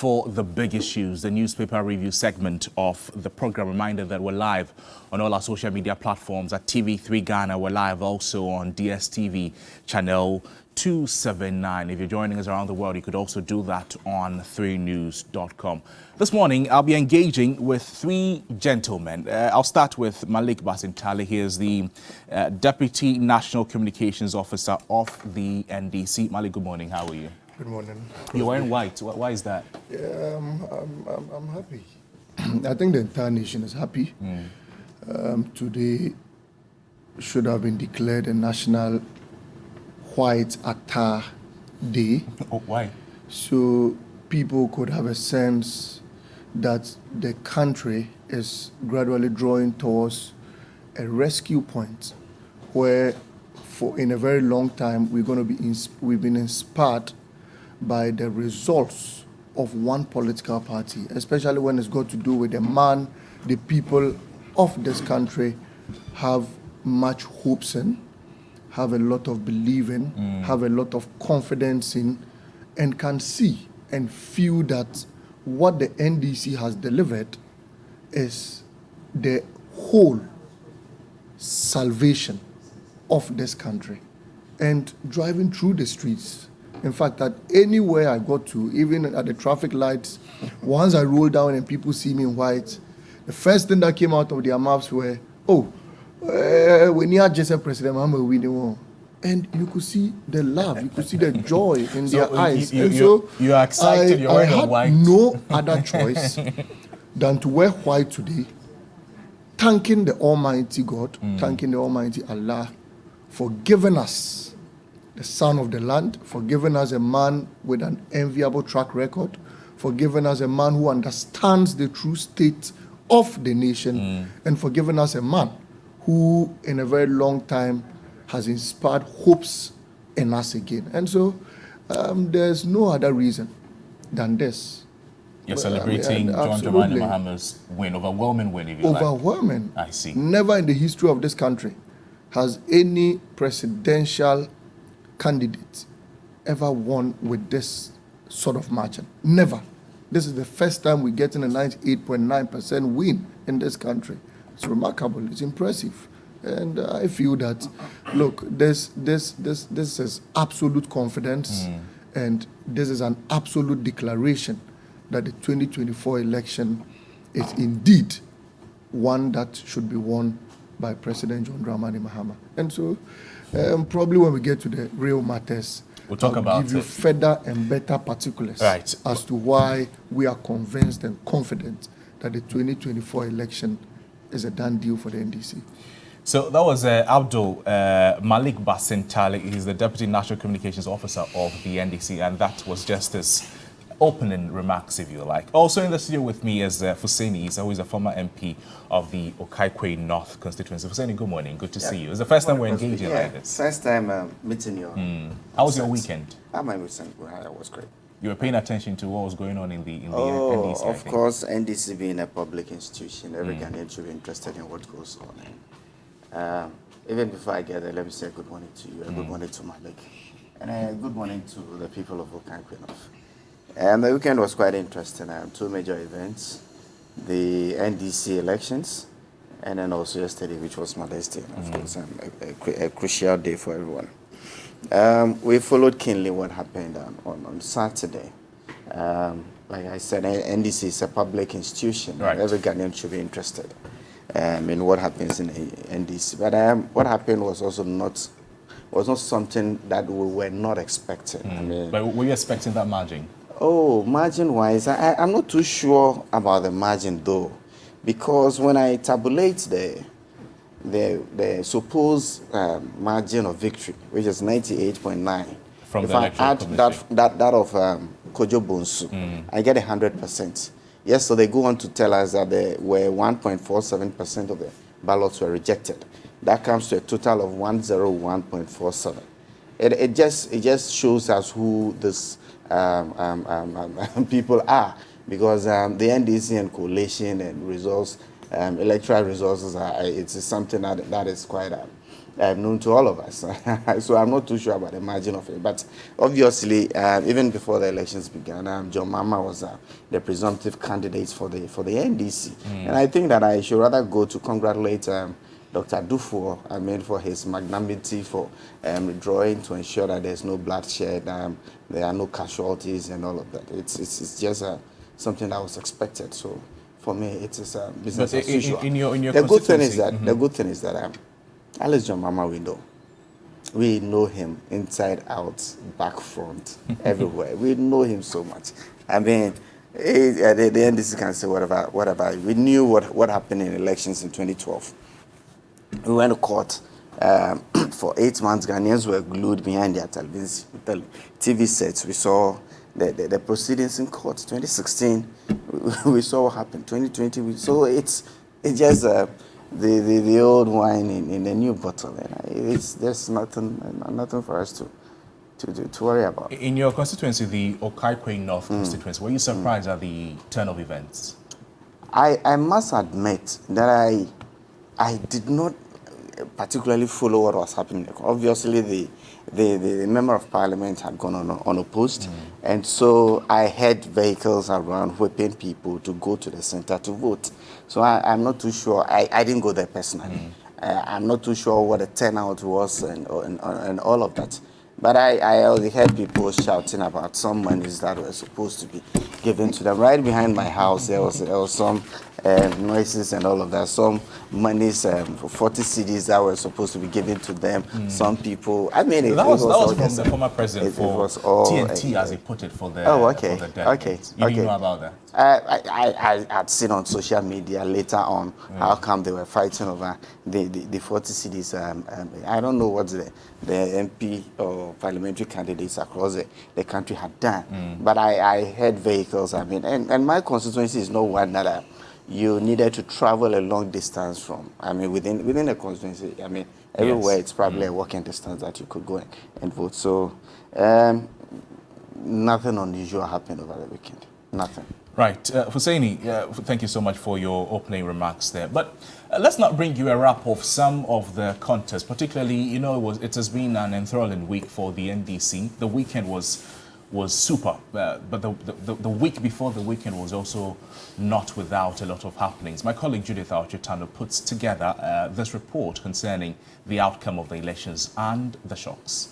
for the big issues, the newspaper review segment of the program. Reminder that we're live on all our social media platforms at TV3 Ghana. We're live also on DSTV channel 279. If you're joining us around the world, you could also do that on 3news.com. This morning, I'll be engaging with three gentlemen. I'll start with Malik Basintali. He is the Deputy National Communications Officer of the NDC. Malik, good morning. How are you? Good morning. You're wearing white. Why is that? Yeah, I'm happy. I think the entire nation is happy. Today should have been declared a National White Attire Day. Oh, why? So people could have a sense that the country is gradually drawing towards a rescue point where in a very long time we've been inspired by the results of one political party, especially when it's got to do with the man the people of this country have much hopes in, have a lot of belief in, have a lot of confidence in, and can see and feel that what the NDC has delivered is the whole salvation of this country. And driving through the streets, in fact, that anywhere I got to, even at the traffic lights, once I roll down and people see me in white, the first thing that came out of their mouths were, we need just President Mahama winning. And you could see the love, you could see the joy in their eyes. You are excited, you're wearing white. I had no other choice than to wear white today, thanking the Almighty God, thanking the Almighty Allah for giving us the son of the land, for giving us a man with an enviable track record, for giving us a man who understands the true state of the nation, and for giving us a man who, in a very long time, has inspired hopes in us again. And so there's no other reason than this. You're celebrating John Dramani Mahama's win, overwhelming win, if you like. Overwhelming. I see. Never in the history of this country has any presidential candidate ever won with this sort of margin. Never. This is the first time we're getting a 98.9% win in this country. It's remarkable. It's impressive. And I feel that, look, this is absolute confidence, and this is an absolute declaration that the 2024 election is indeed one that should be won by President John Dramani Mahama. And so probably when we get to the real matters, we'll talk about give you further and better particulars as to why we are convinced and confident that the 2024 election is a done deal for the NDC. So that was Abdul Malik Basintali. He's the Deputy National Communications Officer of the NDC, and that was just his opening remarks, if you like. Also in the studio with me is Fuseni, who is a former MP of the Okaikwe North constituency. Fuseni, good morning. Good to see you. It's the first time we're engaging like this. First time meeting you. How was your weekend? My weekend was great. You were paying attention to what was going on in the NDC, of course, NDC being a public institution, every Ghanaian should be interested in what goes on. Even before I get there, let me say good morning to you, and good morning to Malik, and good morning to the people of Okaikwe North. The weekend was quite interesting. Two major events, the NDC elections, and then also yesterday, which was Mother's Day, of course, a crucial day for everyone. We followed keenly what happened on Saturday. Like I said, NDC is a public institution. Right. Every Ghanaian should be interested in what happens in NDC. But what happened was also not something that we were not expecting. But were you expecting that margin? Margin-wise, I'm not too sure about the margin, though, because when I tabulate the supposed margin of victory, which is 98.9, from if the I add that of Kojo Bonsu, I get 100%. Yes, so they go on to tell us that there were 1.47% of the ballots were rejected. That comes to a total of 101.47. It just shows us who this people are, because the NDC and coalition and results, electoral resources, it's something that is quite known to all of us. So I'm not too sure about the margin of it. But obviously, even before the elections began, John Mahama was the presumptive candidate for the NDC. And I think that I should rather go to congratulate Dr. Dufour, for his magnanimity for withdrawing to ensure that there's no bloodshed, there are no casualties and all of that. It's just something that was expected. So for me, it is business as usual. The good thing is that Alex John Mahama, we know him inside out, back, front, everywhere. We know him so much. I mean, the NDC can say whatever. We knew what happened in elections in 2012. We went to court for 8 months. Ghanaians were glued behind their TV sets. We saw the proceedings in court. 2016, we saw what happened. 2020, we saw it's just the old wine in a new bottle. And there's nothing for us to worry about. In your constituency, the Okaikwe North constituency, were you surprised at the turn of events? I must admit that I did not particularly follow what was happening. Obviously, the member of parliament had gone unopposed, and so I had vehicles around whipping people to go to the center to vote. So I'm not too sure. I didn't go there personally. I'm not too sure what the turnout was and all of that. But I already heard people shouting about some monies that were supposed to be given to them. Right behind my house, there was some noises and all of that. Some monies for 40 CDs that were supposed to be given to them. Some people, that was from the former president for TNT, as he put it, for the delegates. You didn't know about that? I had seen on social media later on how come they were fighting over the 40 CDs. I don't know what the MP or parliamentary candidates across the country had done, but I heard vehicles. And my constituency is not one that you needed to travel a long distance from. Within the constituency, everywhere it's probably a walking distance that you could go and vote. So nothing unusual happened over the weekend. Nothing. Right. Hussaini, thank you so much for your opening remarks there. But let's not bring you a wrap of some of the contests, particularly, it has been an enthralling week for the NDC. The weekend was super, but the week before the weekend was also not without a lot of happenings. My colleague Judith Architano puts together this report concerning the outcome of the elections and the shocks.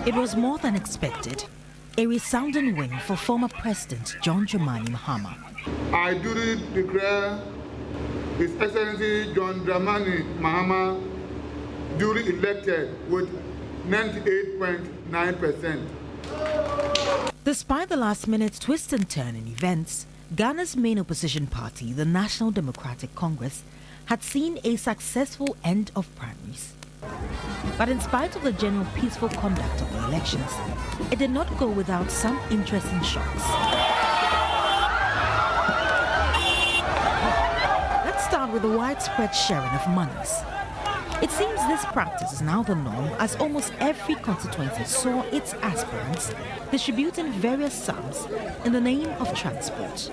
It was more than expected, a resounding win for former President John Dramani Mahama. I duly declare His Excellency John Dramani Mahama duly elected with 98.9%. Despite the last-minute twist and turn in events, Ghana's main opposition party, the National Democratic Congress, had seen a successful end of primaries. But in spite of the general peaceful conduct of the elections, it did not go without some interesting shocks. Let's start with the widespread sharing of monies. It seems this practice is now the norm, as almost every constituency saw its aspirants distributing various sums in the name of transport.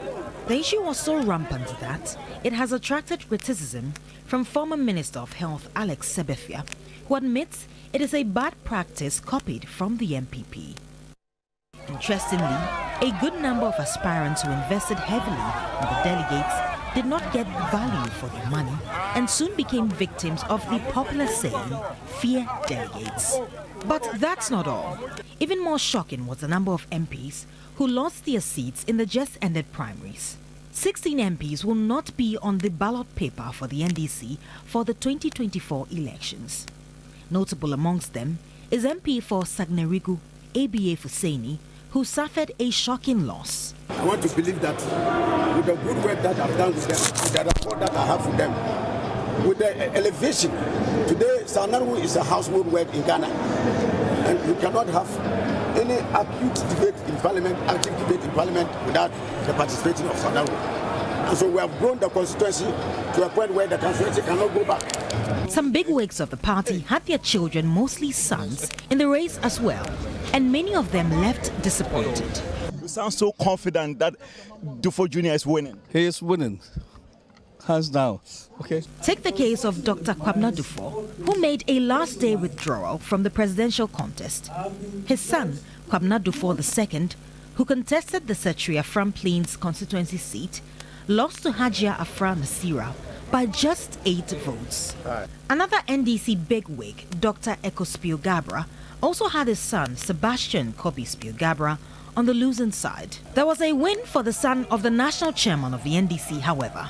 The issue was so rampant that it has attracted criticism from former Minister of Health Alex Sebefia, who admits it is a bad practice copied from the MPP. Interestingly, a good number of aspirants who invested heavily in the delegates did not get value for their money and soon became victims of the popular saying, "Fear delegates." But that's not all. Even more shocking was the number of MPs who lost their seats in the just-ended primaries. 16 MPs will not be on the ballot paper for the NDC for the 2024 elections. Notable amongst them is MP for Sagnerigu, ABA Hussaini, who suffered a shocking loss. I want to believe that with the good work that I've done with them, with the rapport that I have with them, with the elevation, today Sagnerigu is a household word in Ghana. And we cannot have any acute debate in Parliament, active debate in Parliament without the participation of Sagnerigu. And so we have grown the constituency to a point where the constituency cannot go back. Some bigwigs of the party had their children, mostly sons, in the race as well, and many of them left disappointed. You sound so confident that Dufo Jr. is winning. He is winning. hands down. Okay. Take the case of Dr. Kwabena Dufo, who made a last-day withdrawal from the presidential contest. His son, Kwabena Dufo II, who contested the Setri Afram Plains constituency seat, lost to Hajia Afra Nasira by just 8 votes. Another NDC bigwig, Dr. Eko Spiogabra, also had his son, Sebastian Kobi Spiogabra, on the losing side. There was a win for the son of the national chairman of the NDC, however.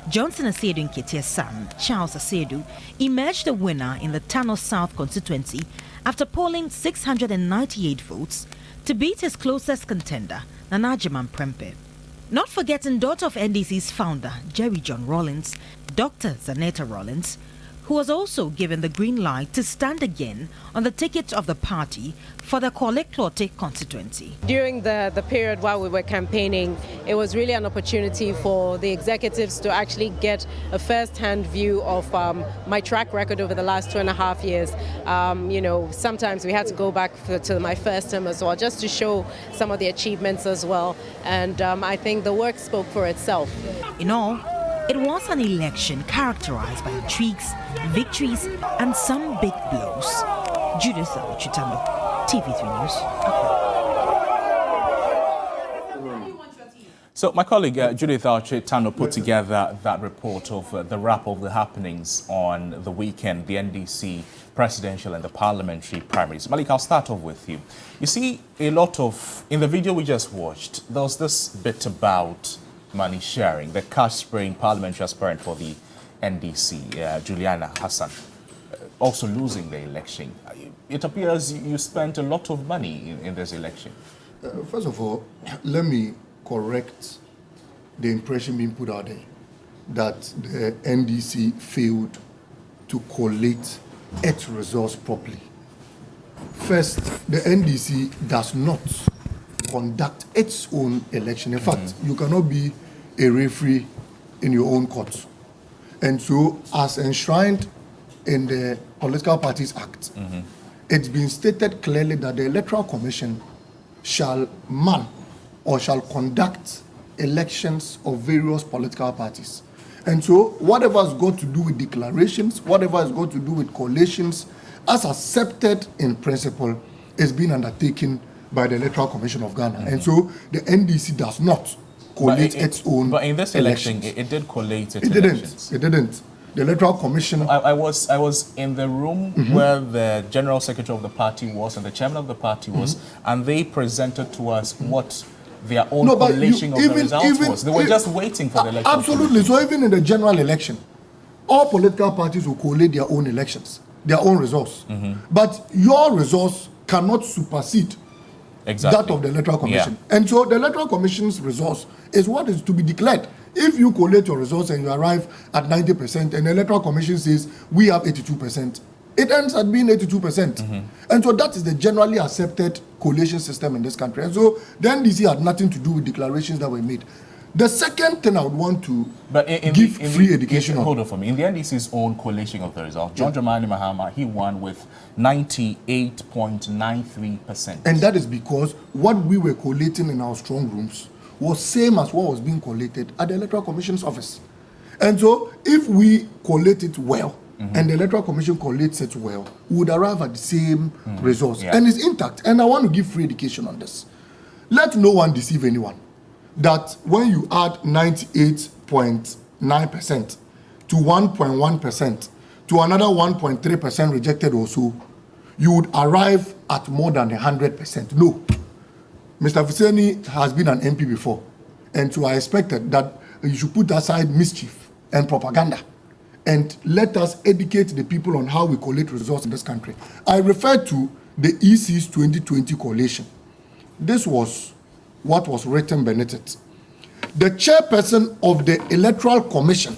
Johnson Asiedu Nketiah's son, Charles Asiedu, emerged the winner in the Tano South constituency after polling 698 votes to beat his closest contender, Nana Agyemang Prempeh. Not forgetting daughter of NDC's founder, Jerry John Rawlings, Dr. Zanetta Rawlings, who was also given the green light to stand again on the ticket of the party for the Korle Klote constituency. During the period while we were campaigning, it was really an opportunity for the executives to actually get a first-hand view of my track record over the last 2.5 years. You know, sometimes we had to go back to my first term as well, just to show some of the achievements as well. And I think the work spoke for itself. In all, it was an election characterized by intrigues, victories, and some big blows. Judith Chitando, TV3 News. So my colleague Judith Chitando put together that report of the wrap of the happenings on the weekend, the NDC presidential and the parliamentary primaries. Malik, I'll start off with you. You see, a lot of, in the video we just watched, there was this bit about money sharing, the cash spraying parliamentary aspirant for the NDC, Juliana Hassan, also losing the election. It appears you spent a lot of money in this election. First of all, let me correct the impression being put out there that the NDC failed to collate its results properly. First, the NDC does not conduct its own election. In fact, you cannot be a referee in your own court. And so, as enshrined in the Political Parties Act, it's been stated clearly that the Electoral Commission shall man or shall conduct elections of various political parties. And so, whatever has got to do with declarations, whatever has got to do with collations, as accepted in principle, is being undertaken by the Electoral Commission of Ghana. And so, the NDC does not collate its own. But in this election, it did collate its elections. It didn't. The Electoral Commission. I was in the room where the General Secretary of the party was and the Chairman of the party was, and they presented to us what their own collation of the results was. They were just waiting for the election. Absolutely. So even in the general election, all political parties will collate their own elections, their own results. But your results cannot supersede that of the Electoral Commission. And so the Electoral Commission's results is what is to be declared. If you collate your results and you arrive at 90% and the Electoral Commission says we have 82%, it ends at being 82%. And so that is the generally accepted collation system in this country. And so the NDC had nothing to do with declarations that were made. The second thing I would want to give free education on. Hold on for me. In the NDC's own collation of the results, John Dramani Mahama, he won with 98.93%. And that is because what we were collating in our strong rooms was same as what was being collated at the Electoral Commission's office. And so if we collate it well, and the Electoral Commission collates it well, we would arrive at the same results. And it's intact. And I want to give free education on this. Let no one deceive anyone that when you add 98.9% to 1.1% to another 1.3% rejected or so, you would arrive at more than 100%. No. Mr. Fuseni has been an MP before, and so I expected that you should put aside mischief and propaganda and let us educate the people on how we collate results in this country. I refer to the EC's 2020 collation. This was what was written beneath it. The chairperson of the Electoral Commission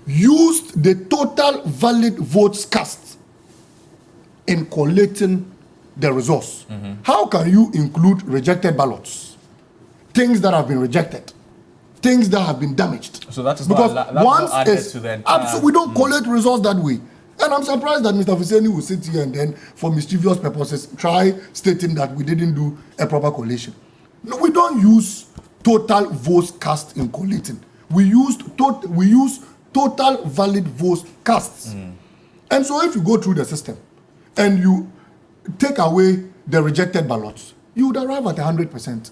used the total valid votes cast in collating the results. How can you include rejected ballots, things that have been rejected, things that have been damaged? So that is because not added to the entire. We don't collate results that way. And I'm surprised that Mr. Fuseni will sit here and then, for mischievous purposes, try stating that we didn't do a proper collation. No, we don't use total votes cast in collating. We use total valid votes casts. And so if you go through the system and you take away the rejected ballots, you would arrive at 100%.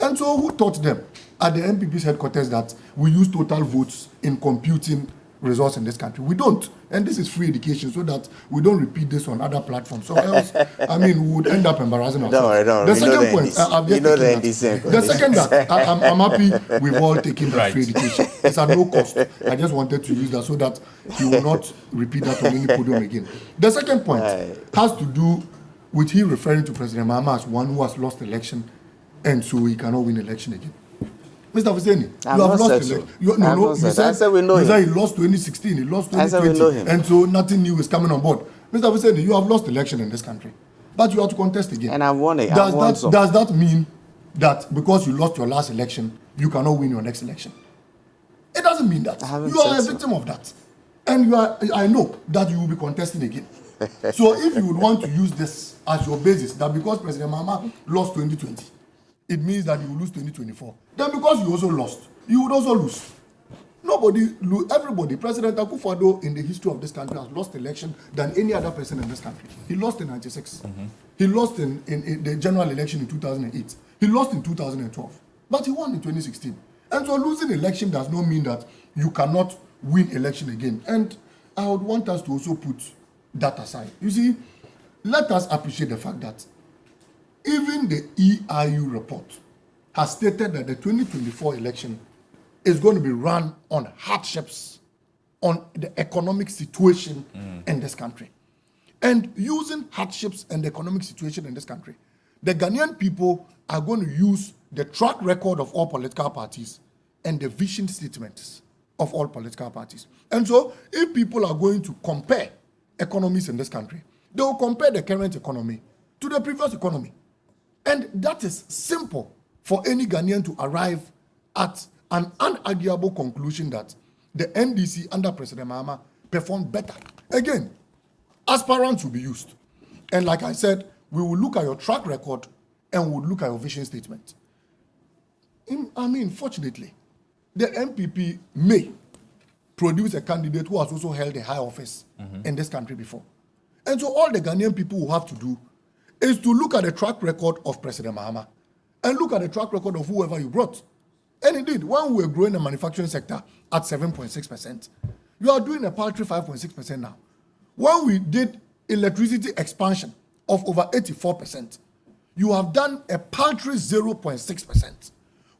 And so who taught them at the MPP's headquarters that we use total votes in computing results in this country? We don't. And this is free education so that we don't repeat this on other platforms. So else, I mean, we would end up embarrassing ourselves. Don't worry. The second point, I've just taken that. NDC. The second that, I'm happy we've all taken that free education. It's at no cost. I just wanted to use that so that you will not repeat that on any podium again. The second point has to do with he referring to President Mahama as one who has lost election and so he cannot win election again. Mr. Husseini, you have lost election. I said we know him. You said he lost 2016, he lost 2020, I said we know him. and so nothing new is coming on board. Mr. Husseini, you have lost election in this country, but you have to contest again. And I won it. Does that mean that because you lost your last election, you cannot win your next election? It doesn't mean that. You are a victim of that. And I know that you will be contesting again. So if you would want to use this as your basis, that because President Mahama lost 2020, it means that you will lose 2024. Then because you also lost, you would also lose. Everybody, President Akufo-Addo in the history of this country has lost election than any other person in this country. He lost in 96. He lost in the general election in 2008. He lost in 2012. But he won in 2016. And so losing election does not mean that you cannot win election again. And I would want us to also put that aside. You see, let us appreciate the fact that even the EIU report has stated that the 2024 election is going to be run on hardships, on the economic situation in this country. And using hardships and the economic situation in this country, the Ghanaian people are going to use the track record of all political parties and the vision statements of all political parties. And so, if people are going to compare economies in this country, they will compare the current economy to the previous economy. And that is simple for any Ghanaian to arrive at an unarguable conclusion that the NDC under President Mahama performed better. Again, aspirants will be used. And like I said, we will look at your track record and we'll look at your vision statement. Fortunately, the MPP may produce a candidate who has also held a high office in this country before. And so all the Ghanaian people will have to do is to look at the track record of President Mahama and look at the track record of whoever you brought. And indeed, when we were growing the manufacturing sector at 7.6%, you are doing a paltry 5.6% now. When we did electricity expansion of over 84%, you have done a paltry 0.6%.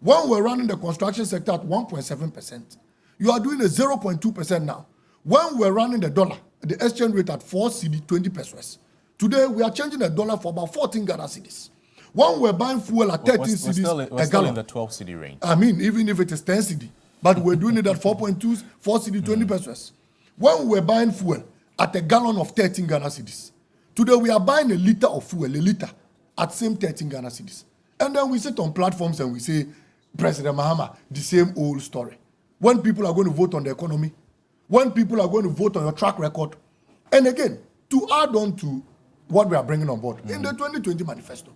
When we're running the construction sector at 1.7%, you are doing a 0.2% now. When we're running the dollar, the exchange rate at 4 cedi 20 pesos, today we are changing the dollar for about 14 Ghana cedis. When we're buying fuel at 13 cedis we're still in the 12 cedi range. Even if it is 10 cedi, but we're doing it at 4.2, 4 cedi 20 pesos. When we're buying fuel at a gallon of 13 Ghana cedis, today we are buying a liter of fuel, at same 13 Ghana cedis. And then we sit on platforms and we say, President Mahama, the same old story. When people are going to vote on the economy, when people are going to vote on your track record, and again, to add on to what we are bringing on board, in the 2020 manifesto,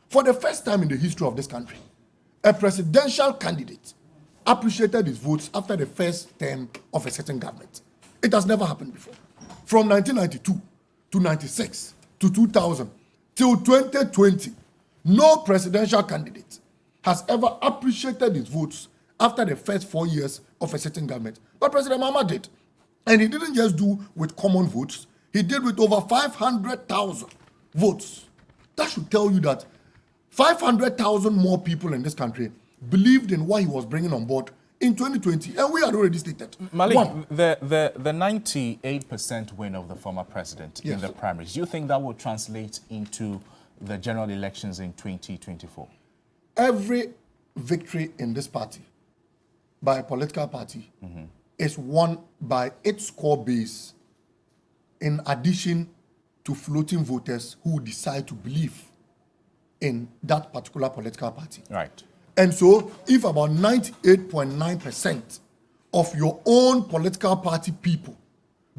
for the first time in the history of this country, a presidential candidate appreciated his votes after the first term of a certain government. It has never happened before. From 1992 to 96 to 2000 till 2020, no presidential candidate has ever appreciated his votes after the first 4 years of a certain government. But President Mahama did. And he didn't just do with common votes, he did with over 500,000 votes. That should tell you that 500,000 more people in this country believed in what he was bringing on board in 2020. And we had already stated. Malik, the 98% win of the former president in the primaries, do you think that will translate into the general elections in 2024? Every victory in this party by a political party is won by its core base, in addition to floating voters who decide to believe in that particular political party. Right. And so, if about 98.9% of your own political party people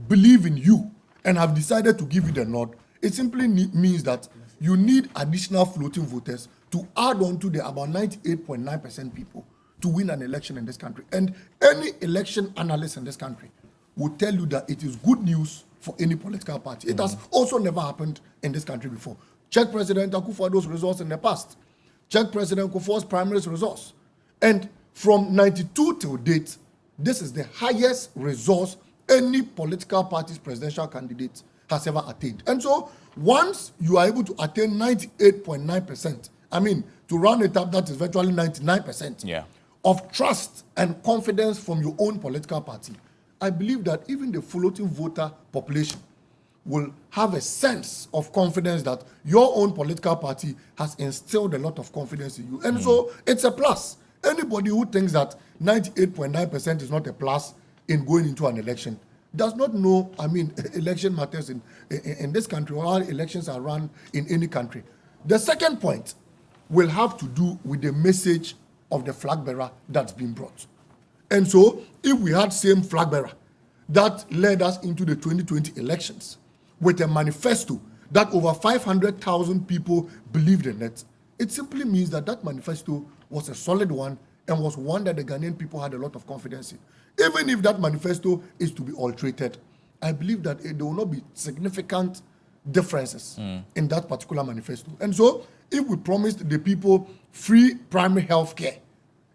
believe in you and have decided to give you the nod, it simply means that you need additional floating voters to add on to the about 98.9% people to win an election in this country. And any election analyst in this country will tell you that it is good news for any political party. It has also never happened in this country before. Check President Akufo-Addo's results in the past. Check President Kufuor's primaries results. And from 92 till date, this is the highest results any political party's presidential candidate has ever attained. And so once you are able to attain 98.9%, I mean, to round it up, that is virtually 99% of trust and confidence from your own political party, I believe that even the floating voter population will have a sense of confidence that your own political party has instilled a lot of confidence in you. And so it's a plus. Anybody who thinks that 98.9% is not a plus in going into an election does not know, I mean, election matters in this country, or how elections are run in any country. The second point will have to do with the message of the flag bearer that's been brought. And so, if we had same flag bearer that led us into the 2020 elections with a manifesto that over 500,000 people believed in it, it simply means that that manifesto was a solid one and was one that the Ghanaian people had a lot of confidence in. Even if that manifesto is to be alterated, I believe that there will not be significant differences in that particular manifesto. And so, if we promised the people free primary health care,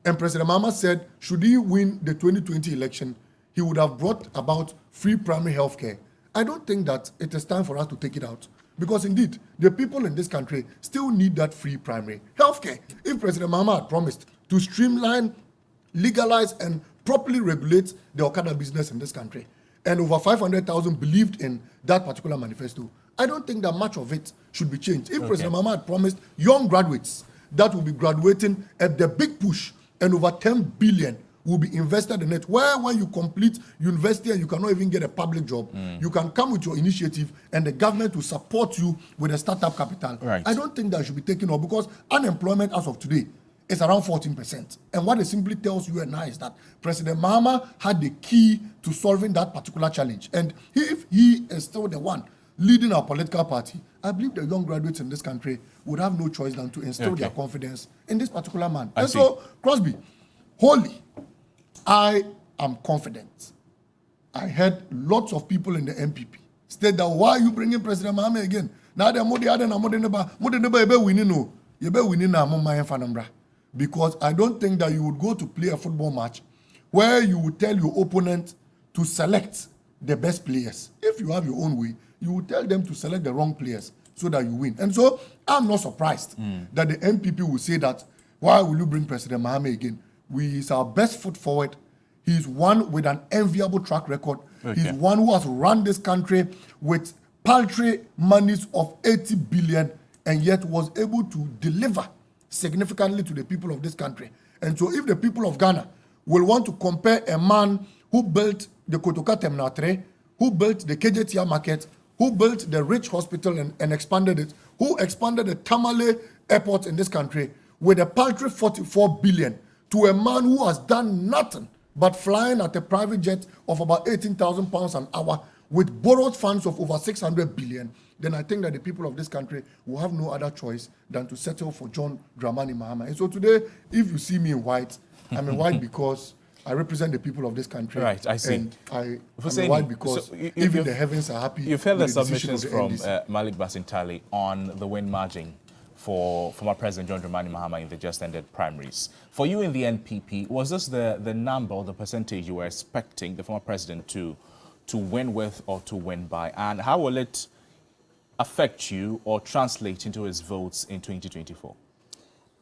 and President Mahama said, should he win the 2020 election, he would have brought about free primary health care, I don't think that it is time for us to take it out. Because indeed, the people in this country still need that free primary health care. If President Mahama had promised to streamline, legalize, and properly regulate the Okada business in this country, and over 500,000 believed in that particular manifesto, I don't think that much of it should be changed. If President Mahama had promised young graduates that will be graduating at the big push, and over 10 billion will be invested in it, where when you complete university and you cannot even get a public job, you can come with your initiative and the government will support you with a startup capital. I don't think that should be taken up, because unemployment as of today is around 14%. And what it simply tells you and I is that President Mahama had the key to solving that particular challenge. And if he is still the one leading our political party, I believe the young graduates in this country would have no choice than to instill their confidence in this particular man. And so, Crosby, wholly, I am confident. I heard lots of people in the MPP state that, why are you bringing President Mahama again? Now they're more winning. Because I don't think that you would go to play a football match where you would tell your opponent to select the best players. If you have your own way, you would tell them to select the wrong players so that you win. And so I'm not surprised that the MPP will say that, why will you bring President Mahama again? He's our best foot forward. He's one with an enviable track record. He's one who has run this country with paltry monies of 80 billion and yet was able to deliver significantly to the people of this country. And so if the people of Ghana will want to compare a man who built the Kotoka Terminal 3, who built the KJTR market, who built the Rich Hospital and expanded it, who expanded the Tamale airport in this country with a paltry 44 billion, to a man who has done nothing but flying at a private jet of about 18,000 pounds an hour with borrowed funds of over 600 billion, then I think that the people of this country will have no other choice than to settle for John Dramani Mahama. And so today, if you see me in white, I'm in white because I represent the people of this country. Right, I see. And I'm in white because even the heavens are happy. You've heard the submissions the from Malik Basintali on the win margin for former President John Dramani Mahama in the just ended primaries. For you in the NPP, was this the number or the percentage you were expecting the former president to win with or to win by? And how will it affect you or translate into his votes in 2024?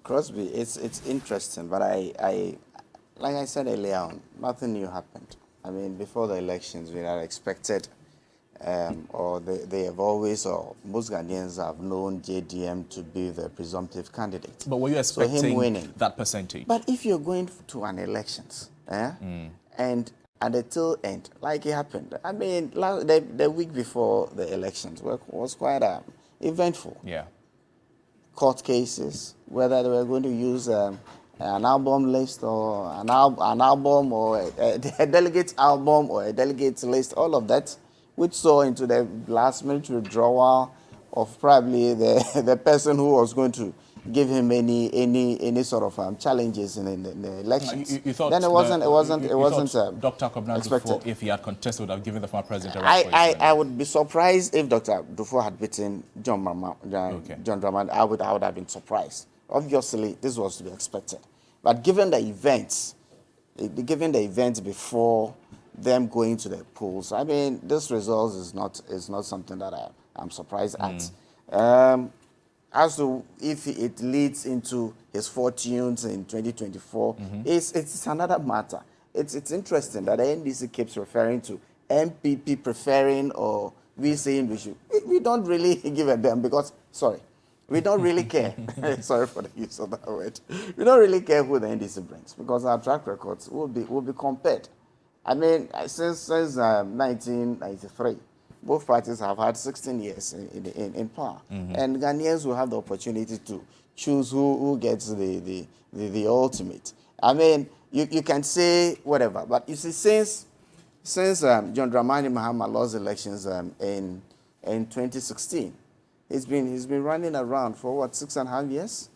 Crosby, it's interesting, but I like I said earlier on, nothing new happened. I mean, before the elections, we had expected, or they have always, or most Ghanaians have known JDM to be the presumptive candidate. But were you expecting him winning that percentage? But if you're going to an elections, and at the tail end, like it happened, I mean, the week before the elections was quite eventful. Yeah. Court cases, whether they were going to use an album list or an album or a delegate's album or a delegate's list, all of that, which saw into the last minute withdrawal of probably the person who was going to give him any sort of challenges in the elections. You thought then it wasn't Dr. Kwabena expected. Dufo, if he had contested, would have given the former president a I would be surprised if Dr. Dufo had beaten John Dramani. I would have been surprised. Obviously, this was to be expected. But given the events before them going to the polls, I mean, this result is not something that I'm surprised at. As to if it leads into his fortunes in 2024, it's another matter. It's interesting that the NDC keeps referring to MPP preferring, or we saying we don't really give a damn because, sorry, we don't really care. Sorry for the use of that word. We don't really care who the NDC brings because our track records will be compared. I mean, since 1993, both parties have had 16 years in power, and Ghanaians will have the opportunity to choose who gets the ultimate. I mean, you can say whatever, but you see, since John Dramani Mahama lost elections in 2016, he's been running around for what, 6.5 years,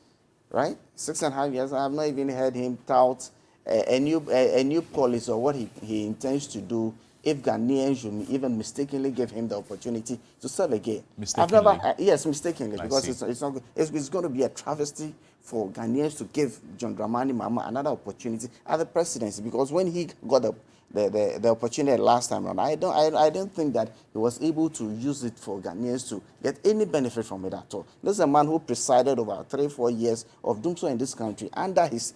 right? 6.5 years. I have not even heard him tout a new policy or what he intends to do if Ghanaians should even mistakenly give him the opportunity to serve again. Mistakenly? Yes, mistakenly, because it's going to be a travesty for Ghanaians to give John Dramani Mahama another opportunity at the presidency, because when he got the opportunity last time around, I don't think that he was able to use it for Ghanaians to get any benefit from it at all. This is a man who presided over 3-4 years of doom so in this country. Under his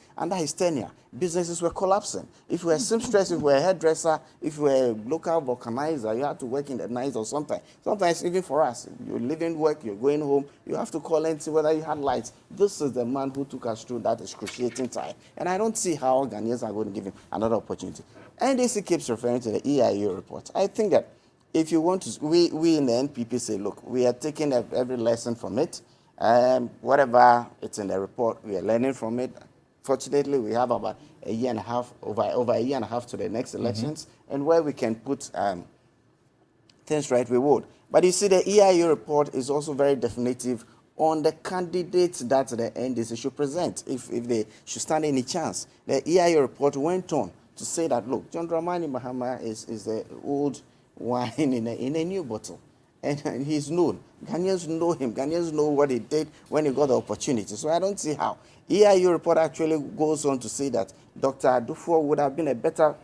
tenure, businesses were collapsing. If you were a seamstress, if you were a hairdresser, if you were a local vulcanizer, you had to work in the night or something. Sometimes even for us, you're leaving work, you're going home, you have to call and see whether you had lights. This is the man who took us through that excruciating time. And I don't see how Ghanaians are going to give him another opportunity. NDC keeps referring to the EIU report. I think that if you want to, we in the NPP say, look, we are taking every lesson from it. Whatever it's in the report, we are learning from it. Fortunately, we have about a year and a half, over a year and a half to the next elections, and where we can put things right, we would. But you see, the EIU report is also very definitive on the candidates that the NDC should present, if they should stand any chance. The EIU report went on to say that, look, John Dramani Mahama is the old wine in a new bottle. And he's known. Ghanaians know him. Ghanaians know what he did when he got the opportunity. So I don't see how. EIU report actually goes on to say that Dr. Dufo would have been a better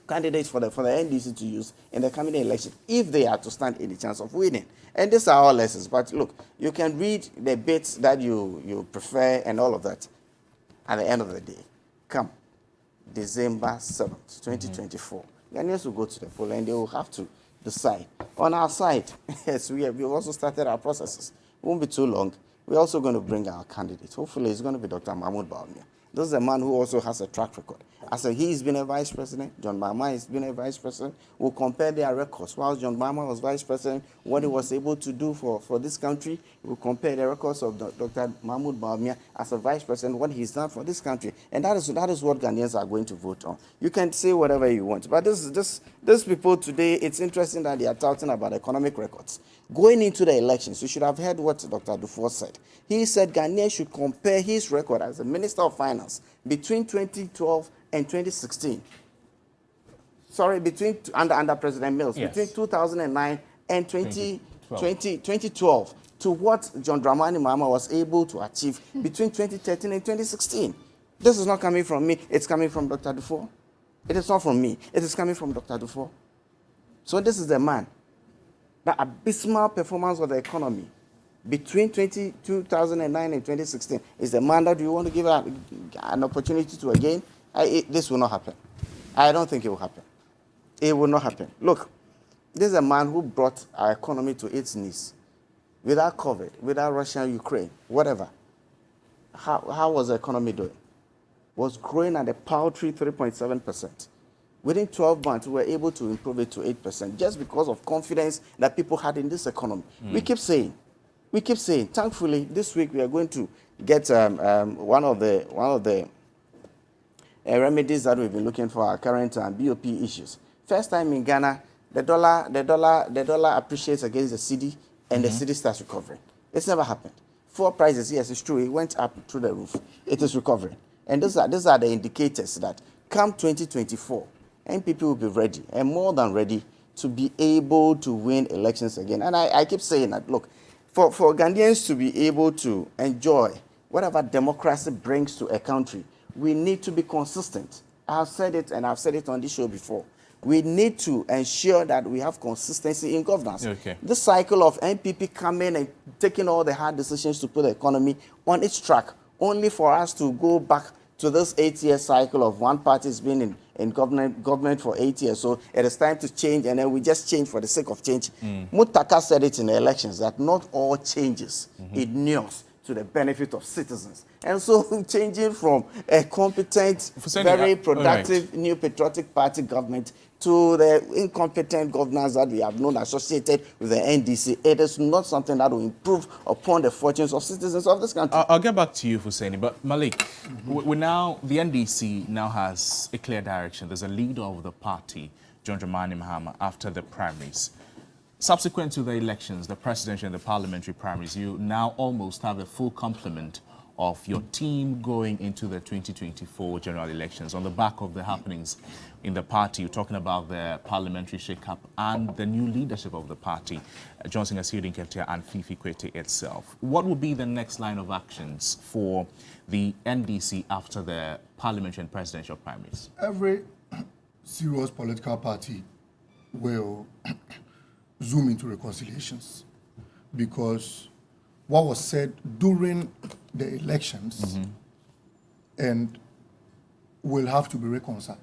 candidate for the NDC to use in the coming election if they are to stand any chance of winning. And these are all lessons. But look, you can read the bits that you prefer and all of that. At the end of the day, come December 7th, 2024, Ghanaians will go to the poll and they will have to decide. On our side, yes, we've also started our processes. It won't be too long. We're also going to bring our candidate. Hopefully, it's going to be Dr. Mahmoud Bawumia. This is a man who also has a track record. As he's been a vice president, John Mahama has been a vice president. We'll compare their records. While John Mahama was vice president, what he was able to do for this country, we'll compare the records of Dr. Mahmoud Bawumia as a vice president, what he's done for this country. And that is what Ghanaians are going to vote on. You can say whatever you want. But these people today, it's interesting that they are talking about economic records. Going into the elections, you should have heard what Dr. Dufo said. He said Ghanaians should compare his record as a Minister of Finance between 2012 and 2016. Sorry, under President Mills, yes. Between 2009 and 2012 to what John Dramani Mahama was able to achieve between 2013 and 2016. This is not coming from me. It's coming from Dr. Dufo. It is not from me. It is coming from Dr. Dufo. So this is the man. The abysmal performance of the economy between 2009 and 2016 is the man that you want to give an opportunity to again. This will not happen. I don't think it will happen. It will not happen. Look, this is a man who brought our economy to its knees. Without COVID, without Russia, Ukraine, whatever. How was the economy doing? It was growing at a paltry 3.7%. Within 12 months, we were able to improve it to 8% just because of confidence that people had in this economy. We keep saying, thankfully, this week we are going to get one of the remedies that we've been looking for our current BOP issues. First time in Ghana, the dollar appreciates against the cedi, and the cedi starts recovering. It's never happened. Fuel prices, yes, it's true, it went up through the roof. It is recovering. And these are the indicators that come 2024, NPP will be ready, and more than ready, to be able to win elections again. And I keep saying that, look, for Ghanaians to be able to enjoy whatever democracy brings to a country, we need to be consistent. I've said it, and I've said it on this show before. We need to ensure that we have consistency in governance. Okay. This cycle of NPP coming and taking all the hard decisions to put the economy on its track, only for us to go back to this 8-year cycle of one party's been in government for 8 years. So it is time to change, and then we just change for the sake of change. Muttaka said it in the elections that not all changes inures to the benefit of citizens. And so changing from a competent, very productive, new patriotic party government to the incompetent governance that we have known associated with the NDC, it is not something that will improve upon the fortunes of citizens of this country. I'll get back to you, Hussaini, but Malik, we now, the NDC now has a clear direction. There's a leader of the party, John Dramani Mahama, after the primaries. Subsequent to the elections, the presidential and the parliamentary primaries, you now almost have a full complement of your team going into the 2024 general elections. On the back of the happenings in the party, you're talking about the parliamentary shake-up and the new leadership of the party, Johnson Asiedu Nketia and Fifi Kwete itself. What would be the next line of actions for the NDC after the parliamentary and presidential primaries? Every serious political party will zoom into reconciliations, because what was said during the elections and will have to be reconciled.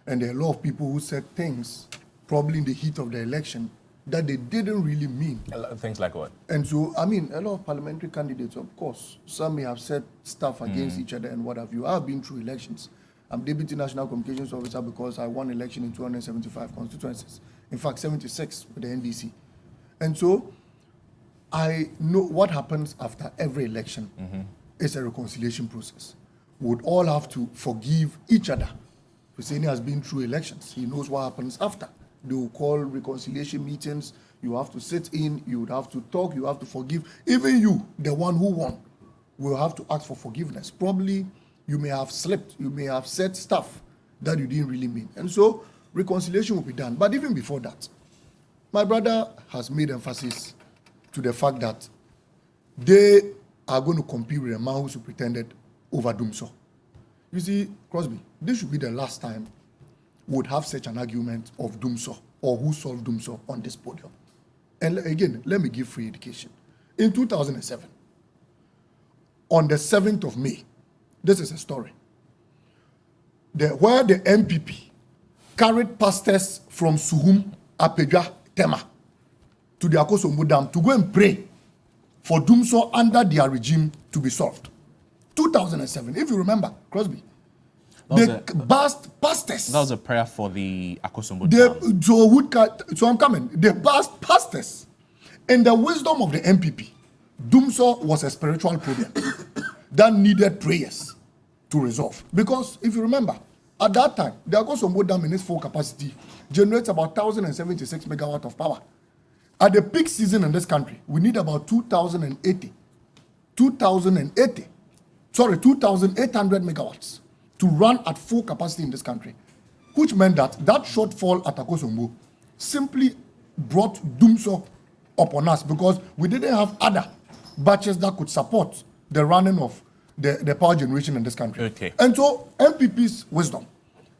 And there are a lot of people who said things probably in the heat of the election that they didn't really mean. Things like what? And so, I mean, a lot of parliamentary candidates, of course, some may have said stuff against each other and what have you. I've been through elections. I'm Deputy National Communications Officer because I won election in 275 constituencies. In fact, 76 with the NDC. And so, I know what happens after every election is a reconciliation process. We would all have to forgive each other. Hussaini has been through elections. He knows what happens after. They will call reconciliation meetings. You have to sit in, you would have to talk, you have to forgive. Even you, the one who won, will have to ask for forgiveness. Probably you may have slipped, you may have said stuff that you didn't really mean. And so reconciliation will be done. But even before that, my brother has made emphasis to the fact that they are going to compete with a man who pretended over Dumso. You see, Crosby, this should be the last time we would have such an argument of Dumso or who solved Dumso on this podium. And again, let me give free education. In 2007, on the 7th of May, this is a story, where the MPP carried pastors from Suhum, Apega, Tema to the Akosombo Dam to go and pray for Dumso under their regime to be solved. 2007, if you remember, Crosby, pastors. That was a prayer for the Akosombo Dam. So I'm coming. The pastors, in the wisdom of the MPP, Dumso was a spiritual problem that needed prayers to resolve. Because if you remember, at that time, the Akosombo Dam in its full capacity generates about 1,076 megawatts of power. At the peak season in this country, we need about 2,800 megawatts to run at full capacity in this country, which meant that shortfall at Akosombo simply brought Dumso upon us because we didn't have other batches that could support the running of the power generation in this country. Okay. And so MPP's wisdom,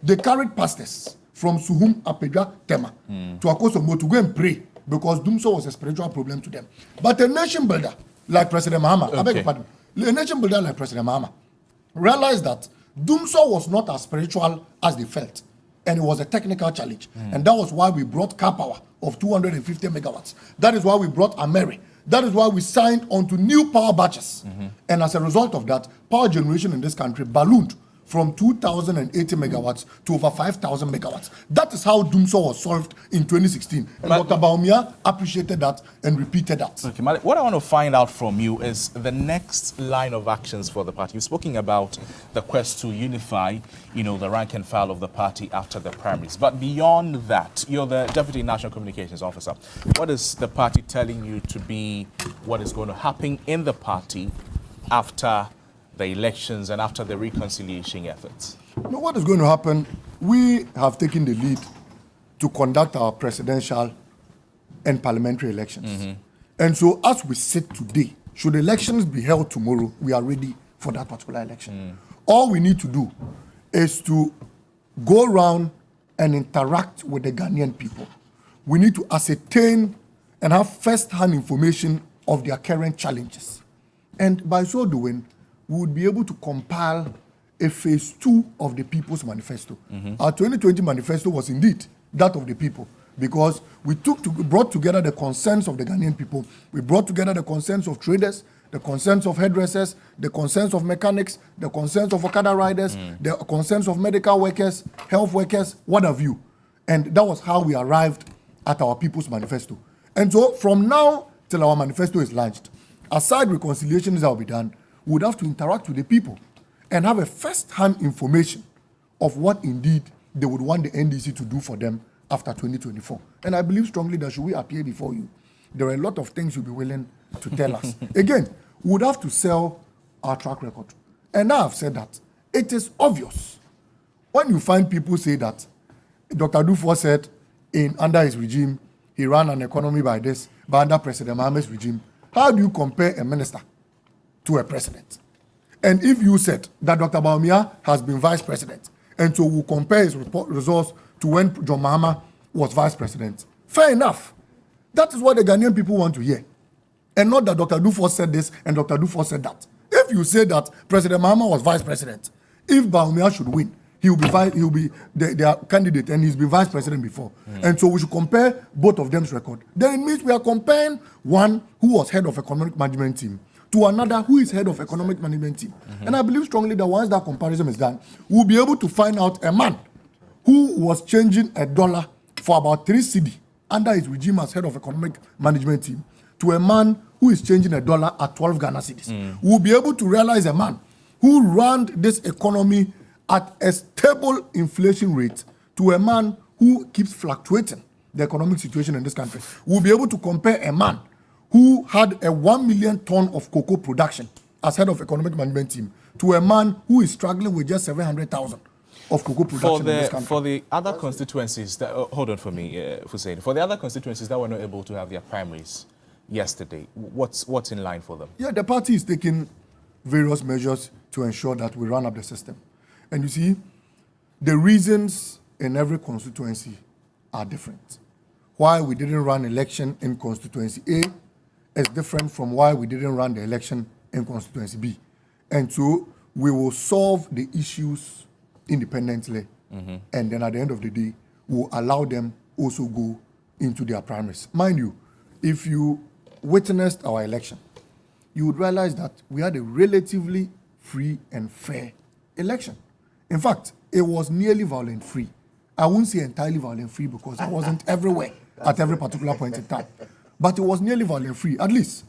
they carried pastors from Suhum, Apega, Tema to Akosombo to go and pray because Dumso was a spiritual problem to them. But a nation builder like President Mahama, I beg your pardon, a nation builder like President Mahama realized that Dumso was not as spiritual as they felt, and it was a technical challenge. And that was why we brought car power of 250 megawatts. That is why we brought Ameri. That is why we signed onto new power batches. And as a result of that, power generation in this country ballooned from 2,080 megawatts to over 5,000 megawatts. That is how Dumso was solved in 2016. And Dr. Bawumia appreciated that and repeated that. Okay, Malik, what I want to find out from you is the next line of actions for the party. You've spoken about the quest to unify, the rank and file of the party after the primaries. But beyond that, you're the Deputy National Communications Officer. What is the party telling you to be what is going to happen in the party after the elections and after the reconciliation efforts? Now, what is going to happen? We have taken the lead to conduct our presidential and parliamentary elections. And so as we sit today, should elections be held tomorrow, we are ready for that particular election. All we need to do is to go around and interact with the Ghanaian people. We need to ascertain and have first-hand information of their current challenges. And by so doing, we would be able to compile a phase 2 of the People's Manifesto. Our 2020 manifesto was indeed that of the people, because we brought together the concerns of the Ghanaian people. We brought together the concerns of traders, the concerns of hairdressers, the concerns of mechanics, the concerns of Okada riders, the concerns of medical workers, health workers, what have you. And that was how we arrived at our People's Manifesto. And so from now till our manifesto is launched, aside reconciliations that will be done, we would have to interact with the people and have a first-hand information of what indeed they would want the NDC to do for them after 2024. And I believe strongly that should we appear before you, there are a lot of things you'll be willing to tell us. Again, we would have to sell our track record. And now I've said that. It is obvious when you find people say that Dr. Dufo said under his regime, he ran an economy by this, but under President Mahama's regime, how do you compare a minister to a president? And if you said that Dr. Bawumia has been vice president, and so we'll compare his results to when John Mahama was vice president, fair enough. That is what the Ghanaian people want to hear. And not that Dr. Dufo said this and Dr. Dufo said that. If you say that President Mahama was vice president, if Bawumia should win, he will be their candidate, and he's been vice president before. And so we should compare both of them's record. Then it means we are comparing one who was head of economic management team to another who is head of economic management team. And I believe strongly that once that comparison is done, we'll be able to find out a man who was changing $1 for about 3 cedi under his regime as head of economic management team to a man who is changing $1 at 12 Ghana cedis. We'll be able to realize a man who ran this economy at a stable inflation rate to a man who keeps fluctuating the economic situation in this country. We'll be able to compare a man who had a 1 million ton of cocoa production as head of economic management team to a man who is struggling with just 700,000 of cocoa production in this country. For the other constituencies that hold on for me, Hussein. For the other constituencies that were not able to have their primaries yesterday, what's in line for them? Yeah, the party is taking various measures to ensure that we run up the system. And you see, the reasons in every constituency are different. Why we didn't run election in constituency A is different from why we didn't run the election in constituency B. And so we will solve the issues independently. And then at the end of the day, we'll allow them also go into their primaries. Mind you, if you witnessed our election, you would realize that we had a relatively free and fair election. In fact, it was nearly violent-free. I won't say entirely violent-free because I wasn't everywhere at every particular point in time. But it was nearly violent-free, at least.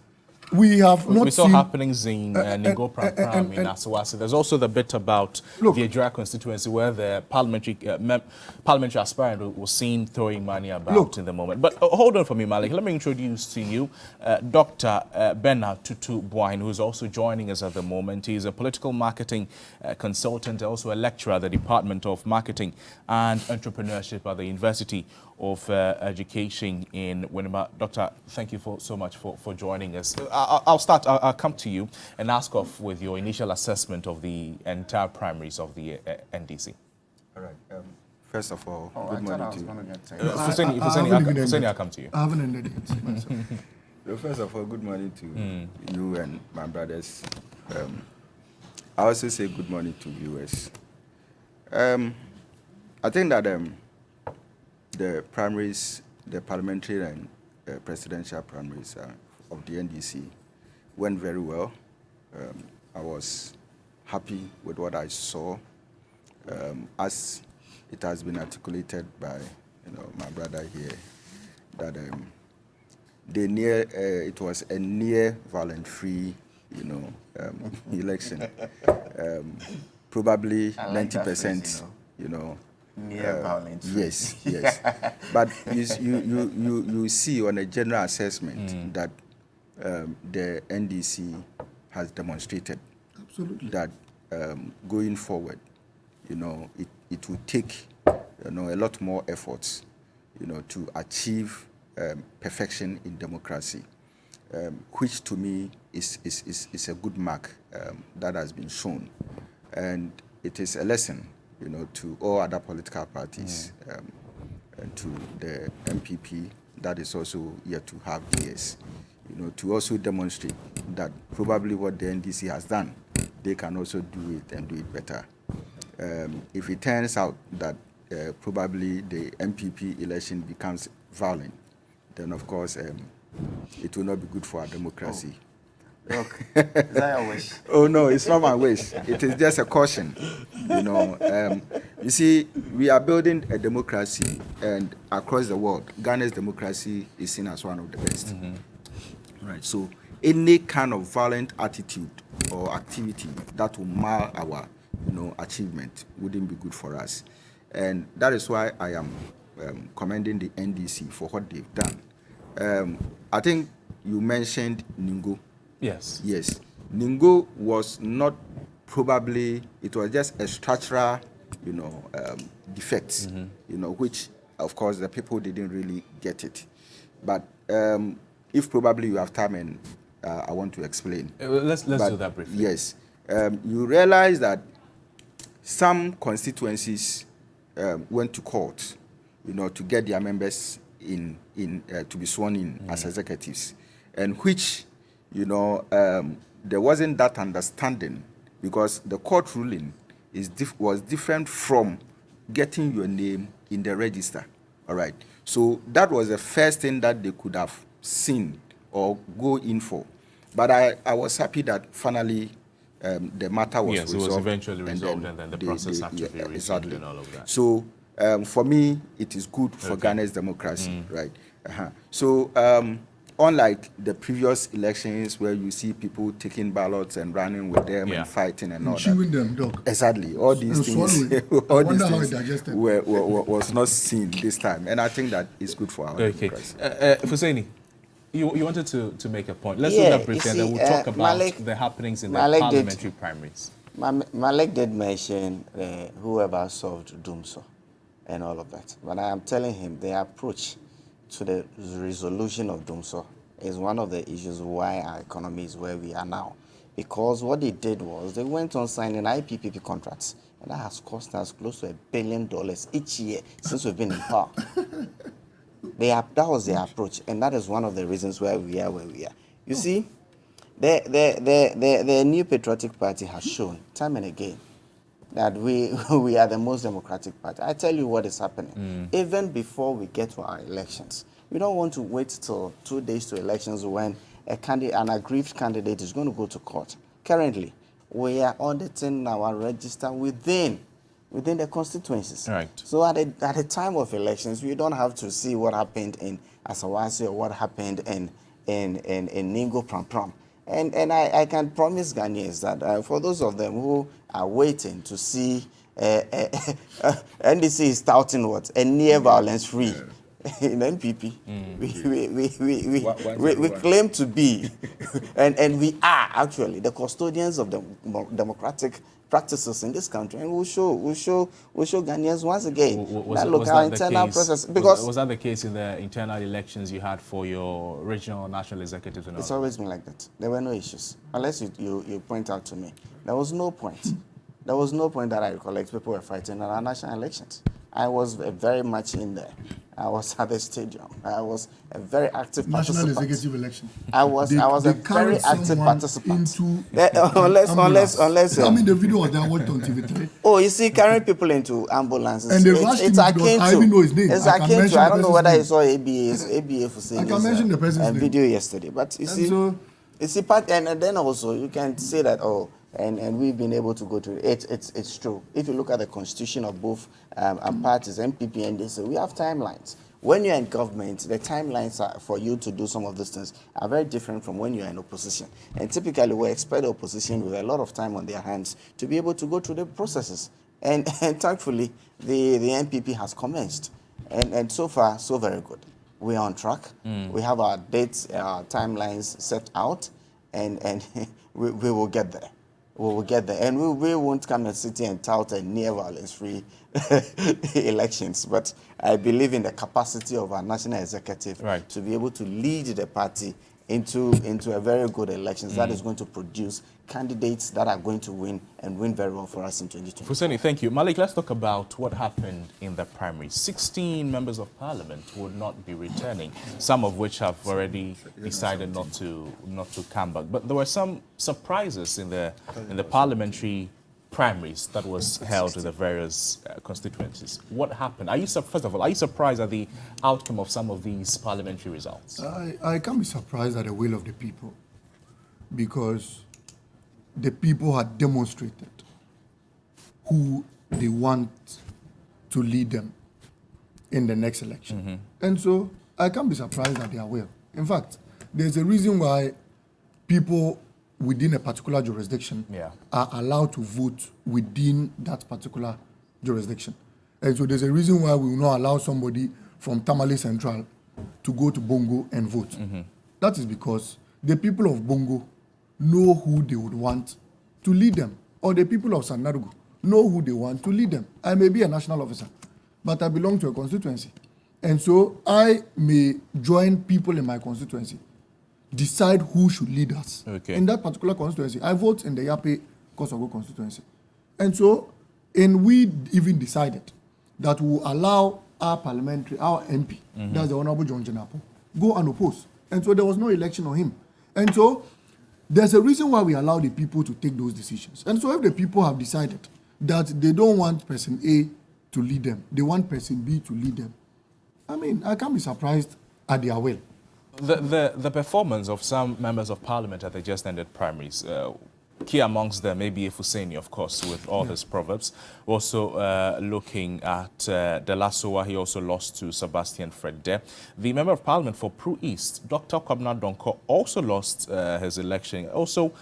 We have not we saw seen happenings in Ningo Pram in Asawasi. There's also the bit about the Ejura constituency where the parliamentary aspirant was seen throwing money about in the moment. But hold on for me, Malik. Let me introduce to you Dr. Bernard Tutu Boyne, who is also joining us at the moment. He's a political marketing consultant, also a lecturer at the Department of Marketing and Entrepreneurship at the University of Education in Winneba. Doctor, thank you so much for joining us. I'll come to you and ask off with your initial assessment of the entire primaries of the NDC. All right. First of all, good morning to you. Hussein, I'll come to you. I haven't ended it. So first of all, good morning to you and my brothers. I also say good morning to viewers. I think that the primaries, the parliamentary and presidential primaries of the NDC went very well. I was happy with what I saw as it has been articulated by my brother here, that it was a near violent-free election. Probably 90%. Near violent. Yes, yes. But you see on a general assessment that the NDC has demonstrated that going forward, it will take a lot more efforts, to achieve perfection in democracy, which to me is a good mark that has been shown, and it is a lesson, to all other political parties, and to the MPP that is also yet to have DS, to also demonstrate that probably what the NDC has done, they can also do it and do it better. If it turns out that probably the MPP election becomes violent, then of course it will not be good for our democracy. Look, is that your wish? Oh no, it's not my wish. It is just a caution. You see, we are building a democracy, and across the world, Ghana's democracy is seen as one of the best. Right. So any kind of violent attitude or activity that will mar our, achievement wouldn't be good for us, and that is why I am commending the NDC for what they've done. I think you mentioned Ningo. Yes. Yes. Ningo was not probably, it was just a structural, defect, which, of course, the people didn't really get it. But if probably you have time and I want to explain. Let's do that briefly. Yes. You realize that some constituencies went to court, to get their members to be sworn in as executives, and which, there wasn't that understanding, because the court ruling was different from getting your name in the register. All right. So that was the first thing that they could have seen or go in for. But I was happy that finally the matter was resolved. Yes, it was eventually resolved, and then the process had to be resumed exactly. and all of that. So for me, it is good for Ghana's democracy, right? So unlike the previous elections where you see people taking ballots and running with them and fighting and all chewing that. them, dog. Exactly. All these things, all these things was not seen this time. And I think that is good for our democracy. Fuseni, you wanted to make a point. Let's do that briefly, and then we'll talk about the happenings in the parliamentary primaries. Malik did mention whoever solved Dumso and all of that. But I am telling him the approach to the resolution of Dumso is one of the issues why our economy is where we are now. Because what they did was they went on signing IPPP contracts, and that has cost us close to $1 billion each year since we've been in power. That was their approach, and that is one of the reasons why we are where we are. You see, the New Patriotic Party has shown time and again that we are the most democratic party. I tell you what is happening. Even before we get to our elections, we don't want to wait till 2 days to elections when an aggrieved candidate is going to go to court. Currently, we are auditing our register within the constituencies. Right. So at the time of elections, we don't have to see what happened in Asawasi or what happened in Ningo Pram. And I can promise Ghanaians that for those of them who are waiting to see NDC is touting what? A near violence-free in NPP. We claim to be, and we are actually the custodians of the democratic practices in this country, and we'll show Ghanaians once again that our internal process. Because was that the case in the internal elections you had for your regional national executives? It's always been like that. There were no issues, unless you point out to me. There was no point. There was no point that I recollect people were fighting in our national elections. I was very much in there. I was at the stadium. I was a very active participant. National executive election. I was a very active participant. Unless I mean, the video was there, I watched on TV3. Oh, you see, carrying people into ambulances. And they rushed him. I even know his name. I don't know whether you saw ABA for saying I can mention the person's name. Video yesterday, but you see, and then also you can say that And we've been able to go to it. It's true. If you look at the constitution of both parties, MPP and NDC, we have timelines. When you're in government, the timelines for you to do some of these things are very different from when you're in opposition. And typically, we expect the opposition with a lot of time on their hands to be able to go through the processes. And thankfully, the MPP has commenced. And so far, so very good. We're on track. We have our dates, our timelines set out, and we will get there. We will get there. And we won't come and sit here and tout a near violence-free elections. But I believe in the capacity of our national executive to be able to lead the party into a very good elections that is going to produce candidates that are going to win and win very well for us in 2020. Fuseni, thank you. Malik, let's talk about what happened in the primaries. 16 members of parliament would not be returning, some of which have already decided not to come back. But there were some surprises in the parliamentary primaries that was held in the various constituencies. What happened? First of all, are you surprised at the outcome of some of these parliamentary results? I can't be surprised at the will of the people, because the people had demonstrated who they want to lead them in the next election. And so I can't be surprised at their will. In fact, there's a reason why people within a particular jurisdiction are allowed to vote within that particular jurisdiction. And so there's a reason why we will not allow somebody from Tamale Central to go to Bongo and vote. That is because the people of Bongo know who they would want to lead them, or the people of Sandarugu know who they want to lead them. I may be a national officer, but I belong to a constituency. And so I may join people in my constituency, decide who should lead us. In that particular constituency, I vote in the Yape Kosovo constituency. And so, we even decided that we will allow our parliamentary, our MP, that's the Honorable John Jenapo, go unopposed. And so there was no election on him. And so there's a reason why we allow the people to take those decisions. And so if the people have decided that they don't want person A to lead them, they want person B to lead them, I mean, I can't be surprised at their will. The performance of some members of parliament at the just ended primaries, key amongst them maybe Fuseni, of course, with all his proverbs. Also looking at Delasowa, he also lost to Sebastian Fredde. The member of parliament for Pru East, Dr. Kwabena Donko, also lost his election. Also,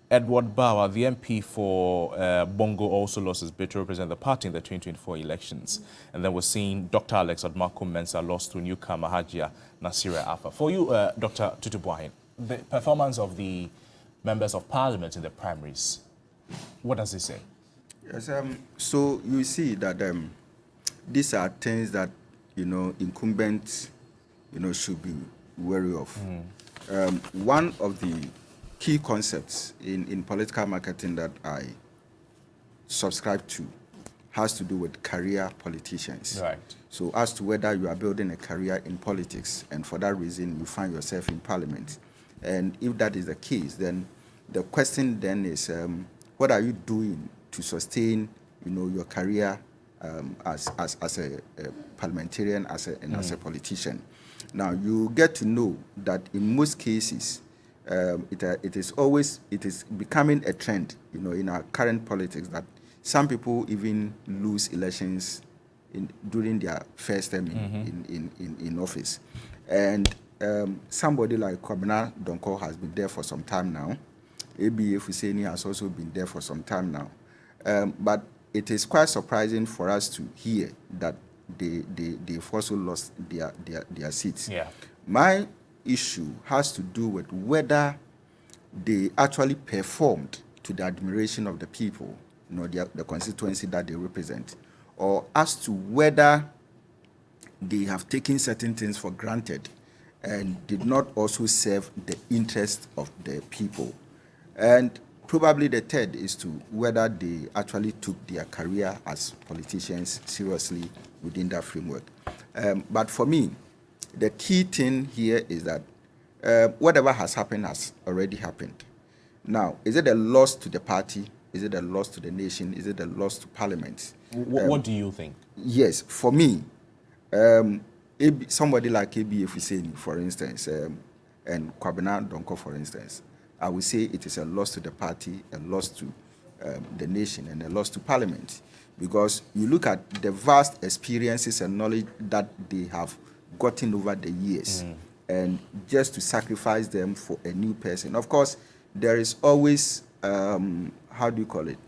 Edward Bawa, the MP for Bongo, also lost his bid to represent the party in the 2024 elections. And then we're seeing Dr. Alex Odmarko Mensah lost to newcomer Hajia Nasira Afa. For you, Dr. Tutu Buahin, the performance of the members of parliament in the primaries, what does it say? Yes, so you see that these are things that, incumbents, should be wary of. One of the key concepts in political marketing that I subscribe to has to do with career politicians. So as to whether you are building a career in politics, and for that reason you find yourself in parliament. And if that is the case, then the question then is, what are you doing to sustain, your career as a parliamentarian, and as a politician? Now, you get to know that in most cases, it is becoming a trend, in our current politics, that some people even lose elections during their first term in office. And somebody like Kwabena Donko has been there for some time now. ABA Fuseni has also been there for some time now. But it is quite surprising for us to hear that they've also lost their seats. My issue has to do with whether they actually performed to the admiration of the people, the constituency that they represent, or as to whether they have taken certain things for granted and did not also serve the interest of the people. And probably the third is to whether they actually took their career as politicians seriously within that framework. But for me, the key thing here is that whatever has happened has already happened. Now, is it a loss to the party? Is it a loss to the nation? Is it a loss to parliament? What do you think? Yes, for me, somebody like ABA Fuseni, for instance, and Kwabena Donko, for instance, I would say it is a loss to the party, a loss to the nation and a loss to Parliament. Because you look at the vast experiences and knowledge that they have gotten over the years, and just to sacrifice them for a new person. Of course, there is always, how do you call it,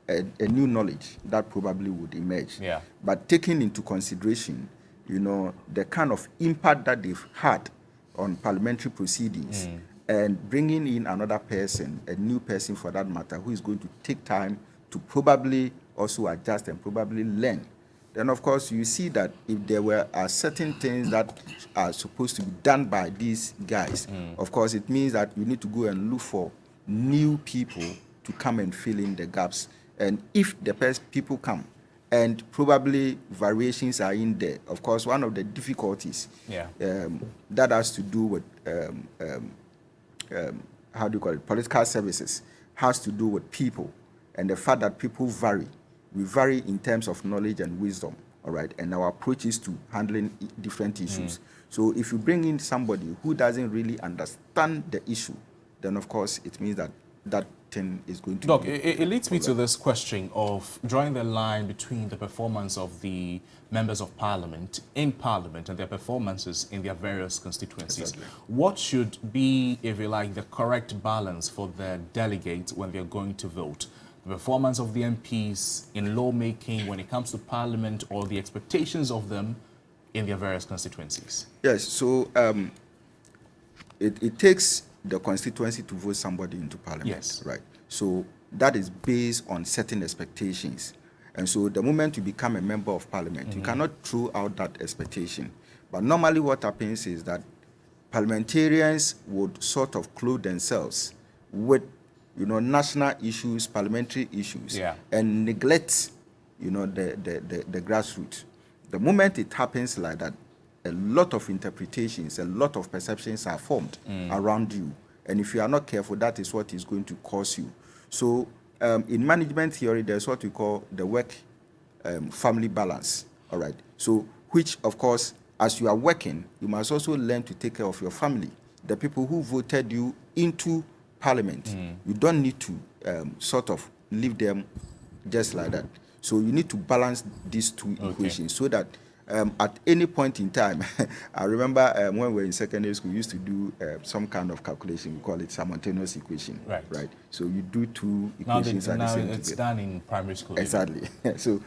a new knowledge that probably would emerge. Yeah. But taking into consideration, you know, the kind of impact that they've had on parliamentary proceedings, and bringing in another person, a new person for that matter, who is going to take time to probably also adjust and probably learn. Then, of course, you see that if there were certain things that are supposed to be done by these guys, of course, it means that you need to go and look for new people to come and fill in the gaps. And if the people come and probably variations are in there, of course, one of the difficulties that has to do with, how do you call it, political services, has to do with people. And the fact that people vary. We vary in terms of knowledge and wisdom, all right, and our approaches to handling different issues. So if you bring in somebody who doesn't really understand the issue, then of course it means that that thing is going to Doc, it leads me to this question of drawing the line between the performance of the members of Parliament in Parliament and their performances in their various constituencies. Exactly. What should be, if you like, the correct balance for the delegates when they're going to vote? The performance of the MPs in lawmaking when it comes to Parliament, or the expectations of them in their various constituencies? Yes, so it takes the constituency to vote somebody into Parliament, yes, right? So that is based on certain expectations. And so the moment you become a member of Parliament, you cannot throw out that expectation. But normally what happens is that parliamentarians would sort of clothe themselves with, you know, national issues, parliamentary issues, and neglect, you know, the grassroots. The moment it happens like that, a lot of interpretations, a lot of perceptions are formed around you. And if you are not careful, that is what is going to cause you. So in management theory, there's what we call the work-family balance, all right? So which, of course, as you are working, you must also learn to take care of your family, the people who voted you into Parliament. You don't need to sort of leave them just like that. So you need to balance these two equations so that at any point in time, I remember when we were in secondary school, we used to do some kind of calculation. We call it simultaneous equation. Right. So you do two equations at the same time. Now it's done in primary school. Exactly. So,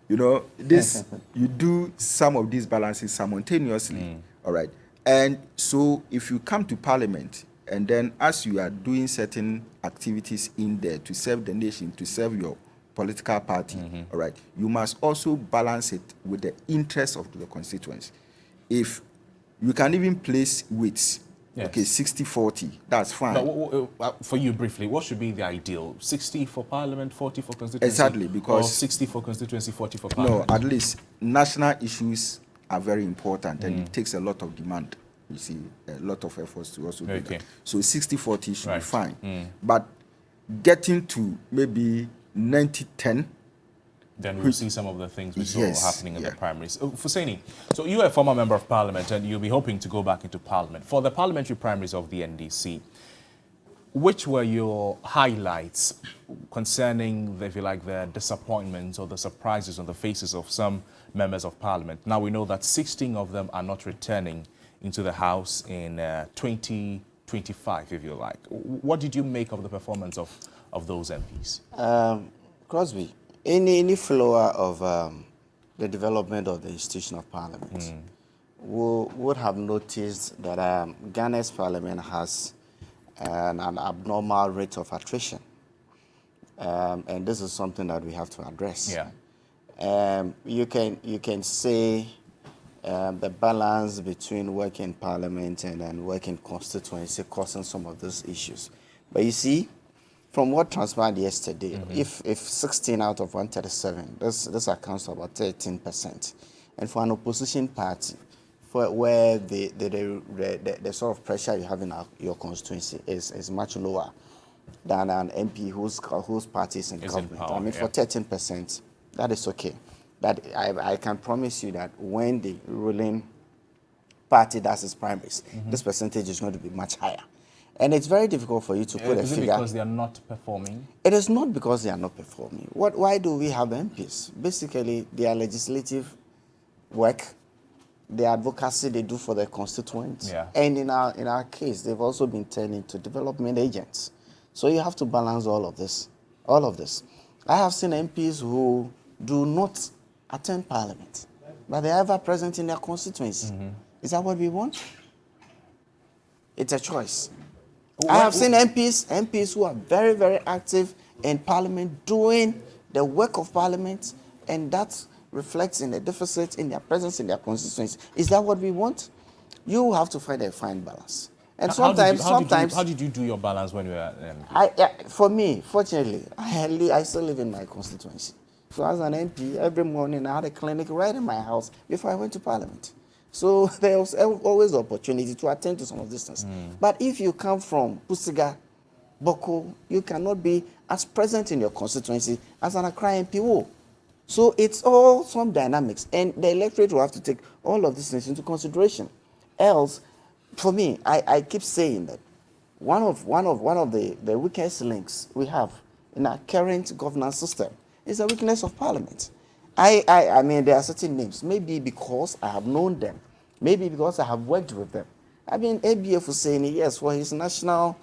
you know, this you do some of these balances simultaneously. All right. And so if you come to Parliament, and then as you are doing certain activities in there to serve the nation, to serve your political party, all right, you must also balance it with the interests of the constituents. If you can even place weights, okay, 60-40, that's fine. But for you briefly, what should be the ideal? 60 for Parliament, 40 for constituency? Exactly, because... Or 60 for constituency, 40 for Parliament? No, at least national issues are very important, and it takes a lot of demand. You see, a lot of efforts to also do that. So 60-40 should be fine. But getting to maybe 90-10, then we'll see some of the things we saw happening in the primaries. Fuseni, so you are a former member of Parliament, and you'll be hoping to go back into Parliament. For the parliamentary primaries of the NDC, which were your highlights concerning, if you like, the disappointments or the surprises on the faces of some members of Parliament? Now we know that 16 of them are not returning into the House in 2025, if you like. What did you make of the performance of those MPs? Crosby, any follower of the development of the institution of Parliament would have noticed that Ghana's Parliament has an abnormal rate of attrition. And this is something that we have to address. You can say the balance between working Parliament and then working constituency causing some of those issues. But you see, from what transpired yesterday, if 16 out of 137, this accounts for about 13%. And for an opposition party, where the sort of pressure you have in your constituency is much lower than an MP whose party is in government. Power, I mean, for 13%, that is okay. But I can promise you that when the ruling party does its primaries, this percentage is going to be much higher. And it's very difficult for you to put a Is it figure. because they are not performing? It is not because they are not performing. Why do we have MPs? Basically, their legislative work, the advocacy they do for their constituents, Yeah. and in our case, they've also been turned into development agents. So you have to balance all of this. All of this. I have seen MPs who do not attend Parliament, but they are ever present in their constituency. Is that what we want? It's a choice. I have seen MPs who are very, very active in Parliament, doing the work of Parliament, and that reflects in the deficit in their presence in their constituency. Is that what we want? You have to find a fine balance. And sometimes, how did you do your balance when you were? For me, fortunately, I still live in my constituency. So as an MP, every morning I had a clinic right in my house before I went to Parliament. So there was always the opportunity to attend to some of these things. But if you come from Pusiga, Boko, you cannot be as present in your constituency as an Accra MP will. So it's all some dynamics, and the electorate will have to take all of these things into consideration. Else, for me, I keep saying that one of the weakest links we have in our current governance system is the weakness of Parliament. I mean, there are certain names, maybe because I have known them, maybe because I have worked with them. I mean, ABF was saying, yes, for his national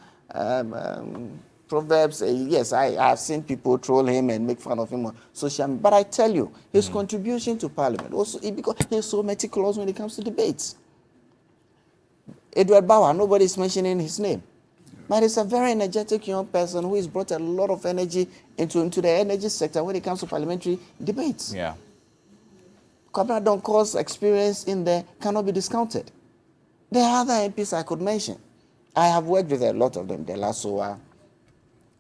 proverbs, yes, I have seen people troll him and make fun of him on social media. But I tell you, his contribution to Parliament, also because he's so meticulous when it comes to debates. Edward Bauer, nobody is mentioning his name. But he's a very energetic young person who has brought a lot of energy into the energy sector when it comes to parliamentary debates. Yeah. Kwabena Donko's experience in there cannot be discounted. There are other MPs I could mention. I have worked with a lot of them, the Lasoa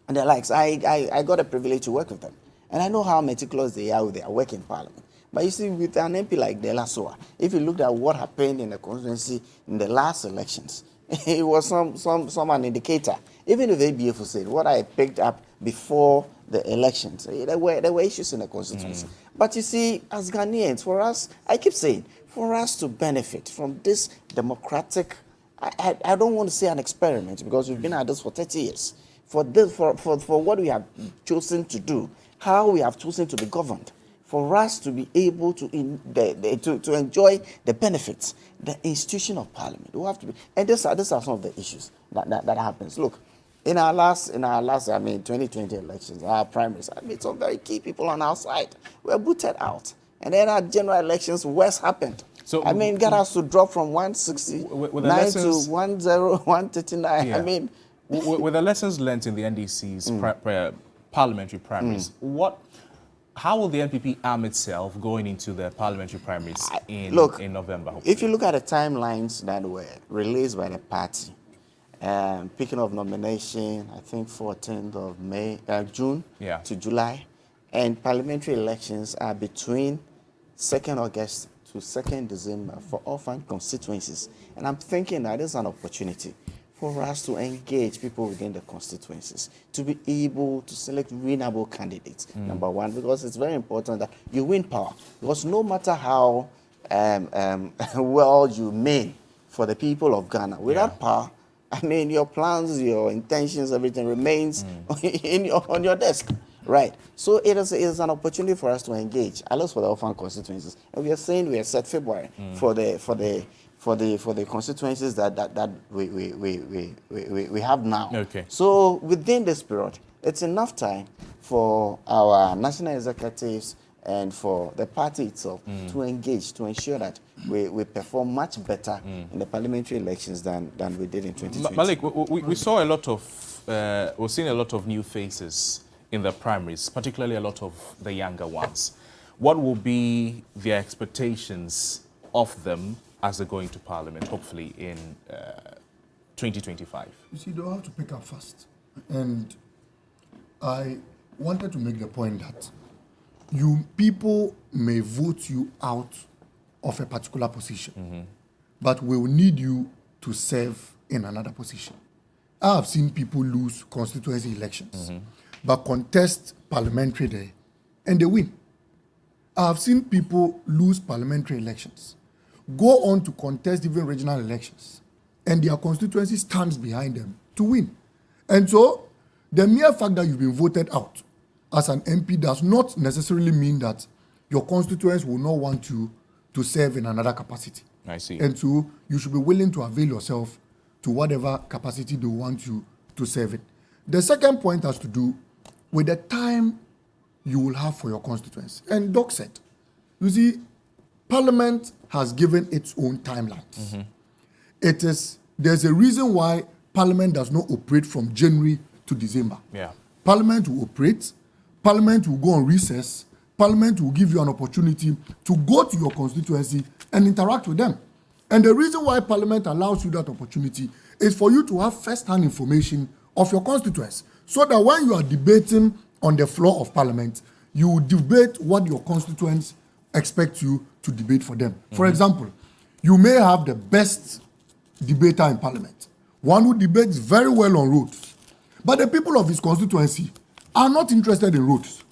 and the likes. I got a privilege to work with them. And I know how meticulous they are with their work in Parliament. But you see, with an MP like De La Soa, if you looked at what happened in the constituency in the last elections, it was some an indicator. Even if ABF said what I picked up before the elections, there were issues in the constituency. But you see, as Ghanaians, for us, I keep saying, for us to benefit from this democratic, I don't want to say an experiment because we've been at this for 30 years. For what we have chosen to do, how we have chosen to be governed, for us to be able to enjoy the benefits, the institution of Parliament, we have to be. And these are some of the issues that happens. Look, in our last, 2020 elections, our primaries, some very key people on our side were booted out, and then our general elections, worse happened. So get us to drop from 169 to 139. Yeah. With the lessons learned in the NDC's parliamentary primaries, how will the NPP arm itself going into the parliamentary primaries in November? Hopefully? If you look at the timelines that were released by the party, picking of nomination, I think 14th of June to July, and parliamentary elections are between 2nd August to 2nd December for orphan constituencies. And I'm thinking that is an opportunity for us to engage people within the constituencies, to be able to select winnable candidates, number one, because it's very important that you win power. Because no matter how well you mean for the people of Ghana, without power, your plans, your intentions, everything remains on your desk. Right. So it is an opportunity for us to engage, at least for the orphan constituencies. And we are saying we are set February for the constituencies that we have now. Okay. So within this period, it's enough time for our national executives and for the party itself to engage, to ensure that we perform much better in the parliamentary elections than we did in 2020. Malik, we saw a lot of, we're seeing a lot of new faces in the primaries, particularly a lot of the younger ones. What will be their expectations of them as they go into Parliament, hopefully in 2025? You see, they'll have to pick up fast. And I wanted to make the point that people may vote you out of a particular position, but we will need you to serve in another position. I have seen people lose constituency elections, but contest parliamentary there, and they win. I have seen people lose parliamentary elections, go on to contest even regional elections, and their constituency stands behind them, to win. And so the mere fact that you've been voted out as an MP does not necessarily mean that your constituents will not want you to serve in another capacity. I see. And so you should be willing to avail yourself to whatever capacity they want you to serve in. The second point has to do with the time you will have for your constituents. And Doc said, you see, Parliament has given its own timelines. There's a reason why Parliament does not operate from January to December. Yeah. Parliament will operate, Parliament will go on recess, Parliament will give you an opportunity to go to your constituency and interact with them. And the reason why Parliament allows you that opportunity is for you to have first-hand information of your constituents, so that when you are debating on the floor of Parliament, you debate what your constituents expect you to debate for them. For example, you may have the best debater in Parliament, one who debates very well on roads, but the people of his constituency are not interested in roads.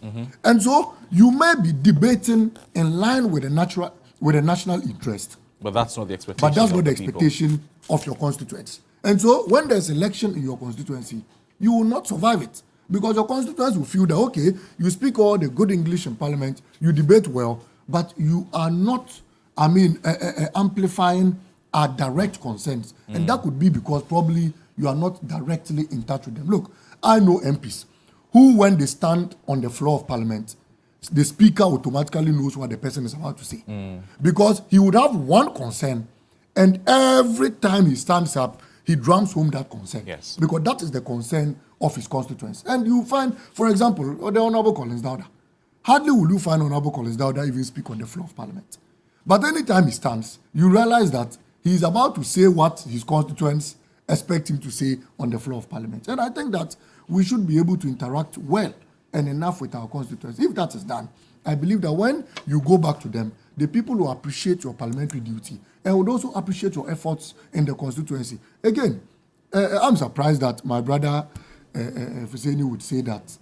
And so you may be debating in line with the national interest. But that's not the expectation. But that's not the of the people. expectation of your constituents. And so when there's election in your constituency, you will not survive it. Because your constituents will feel that, okay, you speak all the good English in Parliament, you debate well, but you are not, amplifying our direct concerns. And that could be because probably you are not directly in touch with them. Look, I know MPs who, when they stand on the floor of Parliament, the speaker automatically knows what the person is about to say. Because he would have one concern, and every time he stands up, he drums home that concern. Yes. Because that is the concern of his constituents. And you find, for example, the Honorable Collins Dowda. Hardly will you find Honorable Collins Dowda even speak on the floor of Parliament. But anytime he stands, you realize that he is about to say what his constituents expect him to say on the floor of Parliament. And I think that we should be able to interact well and enough with our constituents. If that is done, I believe that when you go back to them, the people will appreciate your parliamentary duty and would also appreciate your efforts in the constituency. Again, I'm surprised that my brother Fuseni would say that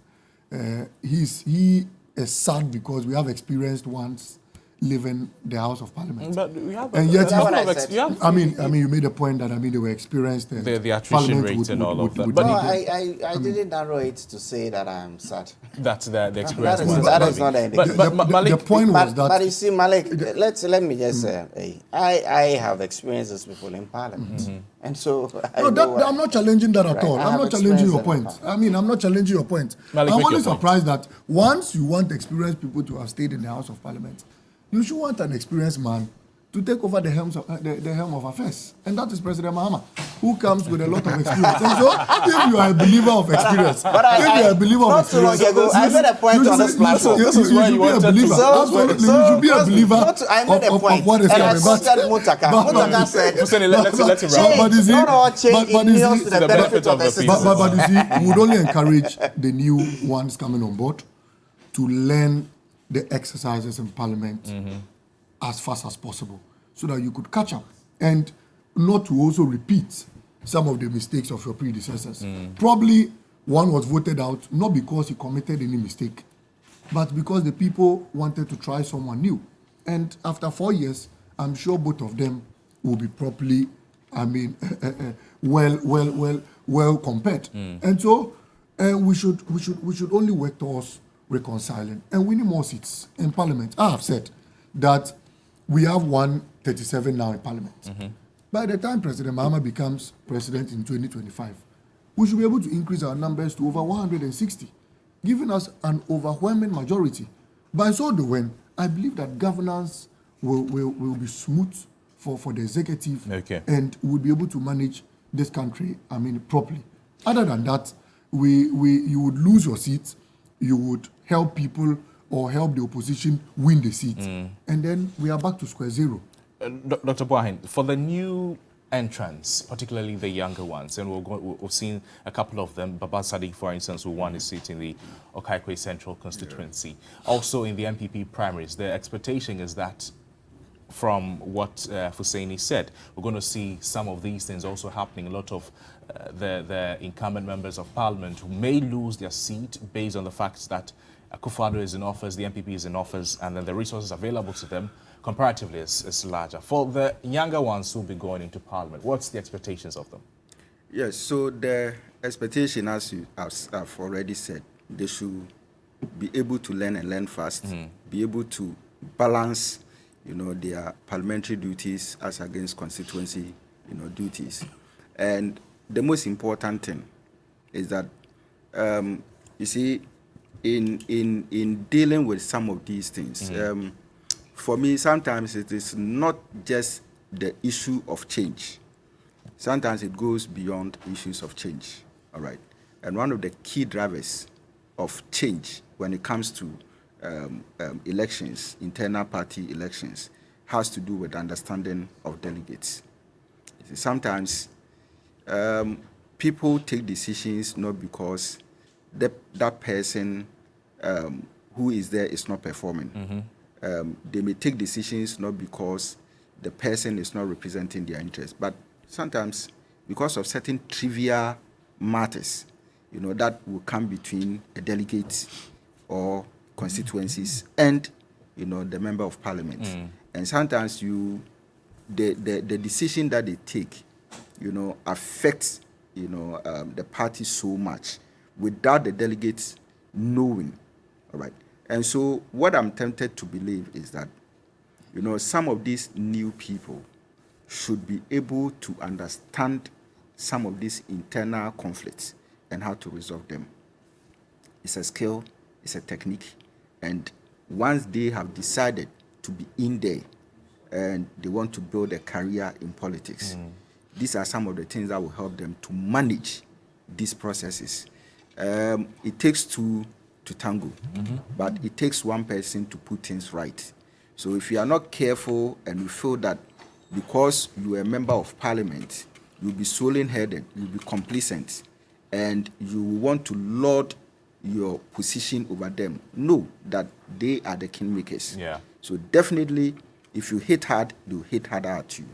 he is sad because we have experienced once leaving the House of Parliament. But we have, and yet, I mean, you made a point that they were experienced. The attrition rate and all of that. No, I didn't narrow it to say that I'm sad. That's the experience. That is not the indication. But Malik, the point was that. But you see, Malik, let me just say, I have experienced this before in Parliament, and so I'm not challenging that at all. I'm not challenging your point. I'm not challenging your point. Malik, I'm only surprised that once you want experienced people to have stayed in the House of Parliament, you should want an experienced man to take over the helm of affairs. And that is President Mahama, who comes with a lot of experience. And so, if you are a believer of experience, I made a point on this platform. This is why you wanted to. Absolutely, you should be a believer of what is coming. Mutaka said, let him wrap. But you see, we would only encourage the new ones coming on board to learn the exercises in Parliament as fast as possible, so that you could catch up and not to also repeat some of the mistakes of your predecessors. Probably one was voted out not because he committed any mistake, but because the people wanted to try someone new. And after 4 years, I'm sure both of them will be properly, well compared. And so we should only work towards reconciling and winning more seats in Parliament. I have said that we have 137 now in Parliament. By the time President Mahama becomes president in 2025, we should be able to increase our numbers to over 160, giving us an overwhelming majority. By so doing, I believe that governance will be smooth for the executive, and we'll be able to manage this country, properly. Other than that, you would lose your seats, you would help people or help the opposition win the seat. And then we are back to square zero. Dr. Boahin, for the new entrants, particularly the younger ones, and we've seen a couple of them, Baba Sadiq, for instance, who won his seat in the Okaikwe Central constituency. Also in the MPP primaries, the expectation is that from what Fuseni said, we're going to see some of these things also happening. A lot of the incumbent members of parliament who may lose their seat based on the fact that Akufo-Addo is in office, the MPP is in office, and then the resources available to them comparatively is larger. For the younger ones who will be going into parliament, what's the expectations of them? Yes, so the expectation, as I've already said, they should be able to learn and learn fast, be able to balance, their parliamentary duties as against constituency, duties. And the most important thing is that, you see, in dealing with some of these things, for me, sometimes it is not just the issue of change. Sometimes it goes beyond issues of change, all right? And one of the key drivers of change when it comes to elections, internal party elections, has to do with understanding of delegates. You see, sometimes people take decisions not because that person who is there is not performing. They may take decisions not because the person is not representing their interests, but sometimes because of certain trivial matters, that will come between a delegate or constituencies and, the member of parliament. And sometimes the decision that they take, affects, the party so much without the delegates knowing, all right? And so what I'm tempted to believe is that, some of these new people should be able to understand some of these internal conflicts and how to resolve them. It's a skill, it's a technique, and once they have decided to be in there and they want to build a career in politics, these are some of the things that will help them to manage these processes. It takes two to tango, but it takes one person to put things right. So if you are not careful and you feel that because you are a member of parliament, you'll be swollen-headed, you'll be complacent, and you want to lord your position over them, know that they are the kingmakers. Yeah. So definitely, if you hit hard, they'll hit harder at you,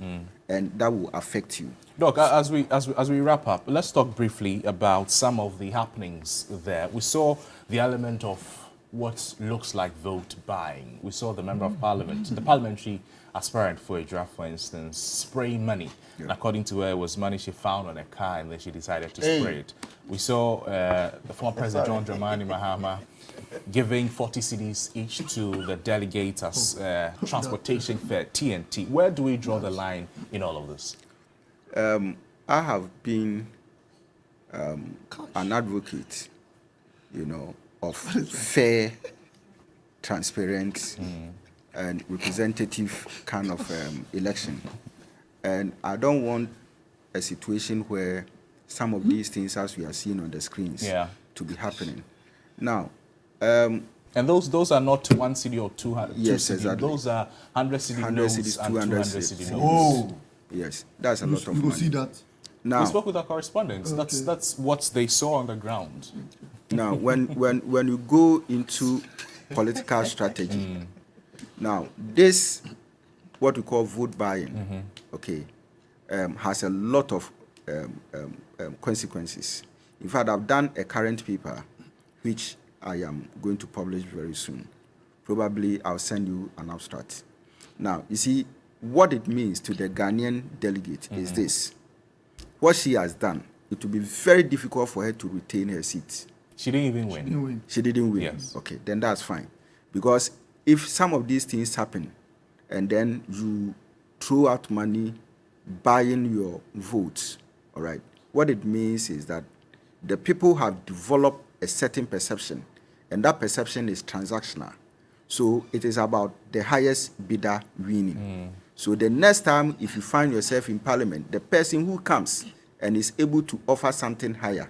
and that will affect you. Doc, as we wrap up, let's talk briefly about some of the happenings there. We saw the element of what looks like vote buying. We saw the member of parliament, the parliamentary aspirant for a draft, for instance, spraying money. Yeah. And according to her, it was money she found on a car, and then she decided to spray it. We saw the former President John Dramani Mahama giving 40 cedis each to the delegates as transportation fare, TNT. Where do we draw the line in all of this? I have been an advocate, of fair, transparent, and representative kind of election. And I don't want a situation where some of these things, as we are seeing on the screens, to be happening. Now, and those are not 1 cedi or 200. Yes, exactly. Those are 100 cedi notes and 200 cedi notes. Oh, yes, that's a lot of money. You will see that. Now, we spoke with our correspondents. Okay. That's what they saw on the ground. Now, when you go into political strategy, now this, what we call vote buying, has a lot of consequences. In fact, I've done a current paper, which I am going to publish very soon. Probably I'll send you an abstract. Now, you see, what it means to the Ghanaian delegate is this. What she has done, it will be very difficult for her to retain her seat. She didn't even win. She didn't win. Yes. Okay, then that's fine. Because if some of these things happen and then you throw out money buying your votes, all right, what it means is that the people have developed a certain perception, and that perception is transactional. So it is about the highest bidder winning. So the next time, if you find yourself in parliament, the person who comes and is able to offer something higher,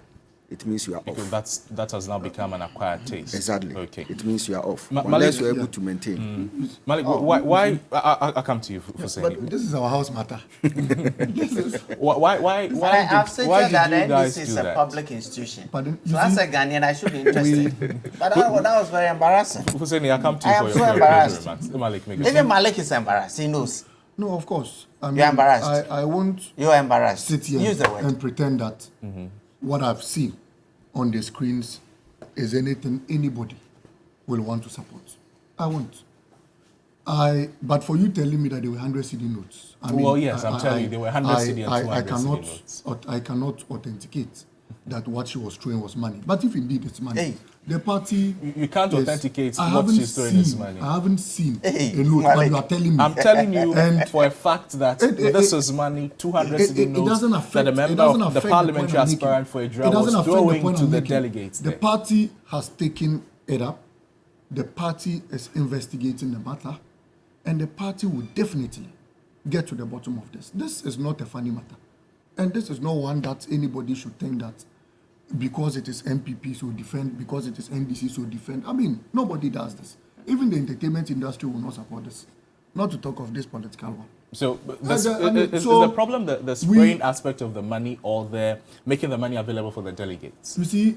it means you are because off. That has now become an acquired taste. Exactly. Okay. It means you are off. Malik, unless you're able to maintain. Malik, why I'll come to you for saying but this is our house matter. Why I've said that NDC is a that? Public institution. Pardon? So as a Ghanaian, I should be interested. But that was very embarrassing. Hussein, I'll come to you I for am your so embarrassed. remarks. Malik, make it Even Malik is embarrassed. He knows. No, of course. I mean, You're embarrassed. I won't You're embarrassed. sit here Use the word. and pretend that what I've seen on the screens is anything anybody will want to support. I won't. But for you telling me that they were 100 CD notes, well, yes, I'm telling you, they were 100 CD and 200 CD notes. I cannot authenticate that what she was throwing was money. But if indeed it's money, the party... You can't authenticate what she's throwing is money. I haven't seen a note, but you are telling me. I'm telling you for a fact that this is money, 200 CD notes, that a member of the parliamentary aspirant for Idra was throwing to the delegates. The party has taken it up. The party is investigating the matter. And the party will definitely get to the bottom of this. This is not a funny matter. And this is not one that anybody should think that because it is MPP so defend, because it is NDC so defend. I mean, nobody does this. Even the entertainment industry will not support this. Not to talk of this political one. So is the problem the spraying aspect of the money or the making the money available for the delegates? You see,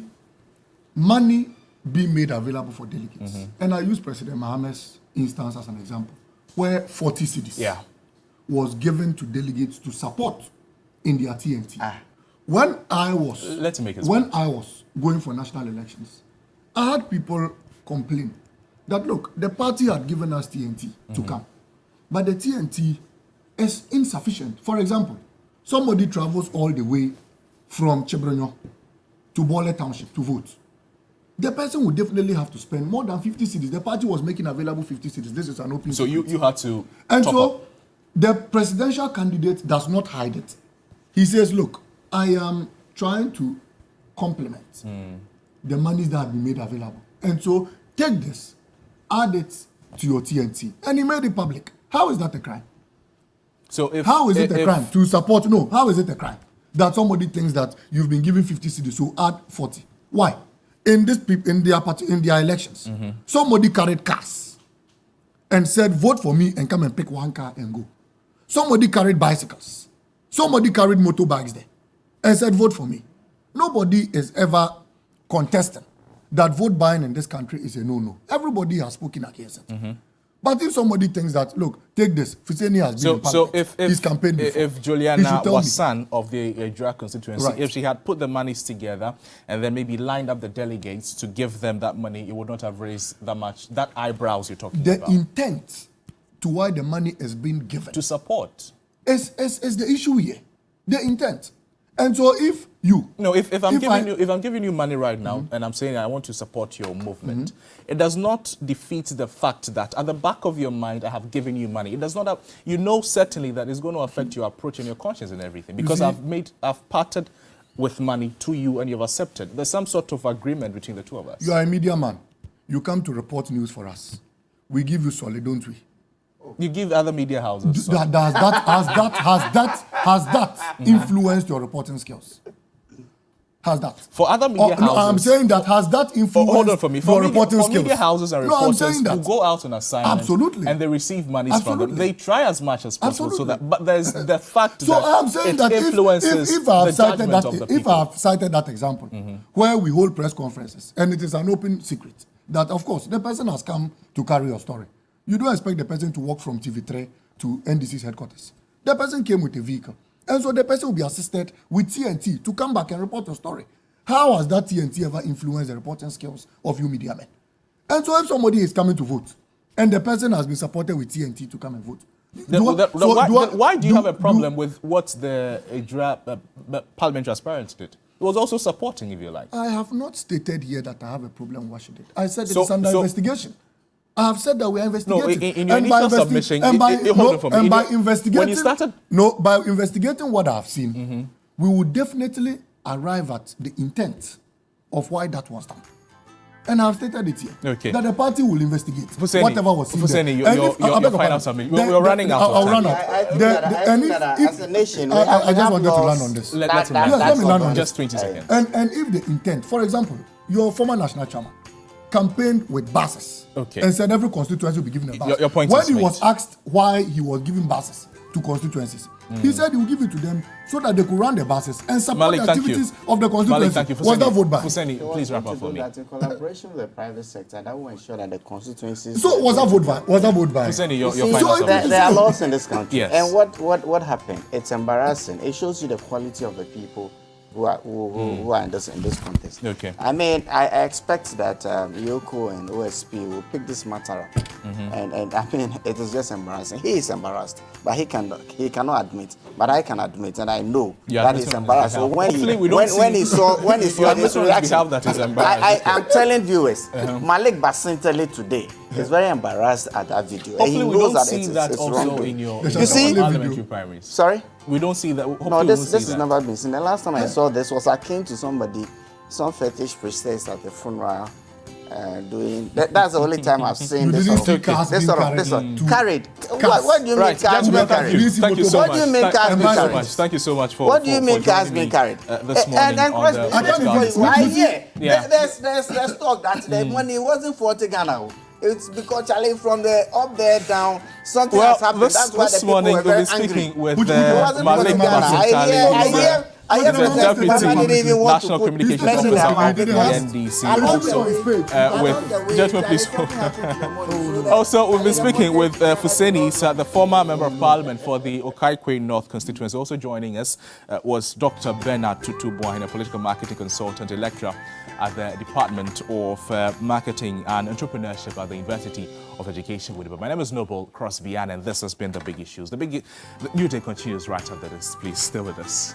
money being made available for delegates. And I use President Mahama's instance as an example, where 40 cedis was given to delegates to support in their TNT. When I was going for national elections, I had people complain that, look, the party had given us TNT to come, but the TNT is insufficient. For example, somebody travels all the way from Chebronyo to Bole Township to vote. The person would definitely have to spend more than 50 cedis. The party was making available 50 cedis. This is an open So you had to And top so up. the presidential candidate does not hide it. He says, look, I am trying to complement the monies that have been made available. And so take this, add it to your TNT. And he made it public. How is that a crime? So how is it a crime to support? No, how is it a crime that somebody thinks that you've been given 50 cedis, so add 40? Why? In their elections, somebody carried cars and said, vote for me and come and pick one car and go. Somebody carried bicycles. Somebody carried motorbikes there and said, vote for me. Nobody is ever contesting that vote buying in this country is a no-no. Everybody has spoken against it. But if somebody thinks that, look, take this, Fuseni has been in parliament, he's campaigned before. If Juliana was son of the Idra constituency, if she had put the monies together and then maybe lined up the delegates to give them that money, it would not have raised that much, that eyebrows you're talking about. The intent to why the money is being given. To support. Is the issue here. The intent. And so if you... No, if I'm giving you money right now and I'm saying I want to support your movement, it does not defeat the fact that at the back of your mind I have given you money. It does not have... You know certainly that it's going to affect your approach and your conscience and everything because I've parted with money to you and you've accepted. There's some sort of agreement between the two of us. You are a media man. You come to report news for us. We give you solid, don't we? You give other media houses. Has that influenced your reporting skills? Has that? For other media houses. No, I'm saying that has that influenced hold on for me. your reporting skills? For media houses and reporters who go out on assignment Absolutely. and they receive money from them, they try as much as possible so that, but there's the fact so that I'm saying it that influences if I have cited judgment of the people. If I have cited that example where we hold press conferences and it is an open secret that, of course, the person has come to carry your story. You don't expect the person to walk from TV3 to NDC's headquarters. The person came with a vehicle. And so the person will be assisted with TNT to come back and report your story. How has that TNT ever influenced the reporting skills of you media men? And so if somebody is coming to vote and the person has been supported with TNT to come and vote, why do you have a problem with what the parliamentary aspirants did? It was also supporting, if you like. I have not stated here that I have a problem with what she did. I said it is under investigation. I have said that we are investigating. No, in your initial submission, by investigating what I have seen, we will definitely arrive at the intent of why that was done. And I have stated it here. Okay. That the party will investigate whatever was seen there. Your final submission. We're running out of time. I'll run out. I think that as a nation, I just wanted to land on this. Let me land on just 20 seconds. And if the intent, for example, your former national chairman campaigned with buses and said every constituency will be given a bus. Your point when he was asked why he was giving buses to constituencies, he said he would give it to them so that they could run the buses and support the activities of the constituency. Was that vote by? Fuseni, please wrap up for me. That in collaboration with the private sector, that will ensure that the constituencies... So was that vote by? Fuseni, your final submission. There are laws in this country. Yes. And what happened? It's embarrassing. It shows you the quality of the people who are in this contest. Okay. I mean, I expect that Yoko and OSP will pick this matter up. And I mean, it is just embarrassing. He is embarrassed, but he cannot admit. But I can admit, and I know that he's embarrassed. So when he saw this reaction, that is embarrassing. I'm telling viewers, Malik Basintele today is very embarrassed at that video. Hopefully, and he we knows don't that see that also in your parliamentary primaries. Sorry? We don't see that. Hopefully No, this we'll has never been seen. The last time I saw this was akin to somebody, some fetish priestess at the funeral. Doing that's the only time I've seen this sort of carried. What do you mean cars being carried? Thank you so much. What do you mean cars being carried? Thank you so much for. What do you mean cars being carried? This morning on there's talk that the money wasn't 40 Ghana. It's because Charlie from the up there down something has happened. That's why the people were very angry. With Malik Basintele. I the Deputy National Communications Officer of the NDC. Also, we've been speaking with Fuseni, the former Member of Parliament for the Okaikwe North constituency. Also joining us was Dr. Bernard Tutubuahin, a political marketing consultant, a lecturer at the Department of Marketing and Entrepreneurship at the University of Education. My name is Noble Crosby, and this has been The Big Issues. The New Day continues right after this. Please stay with us.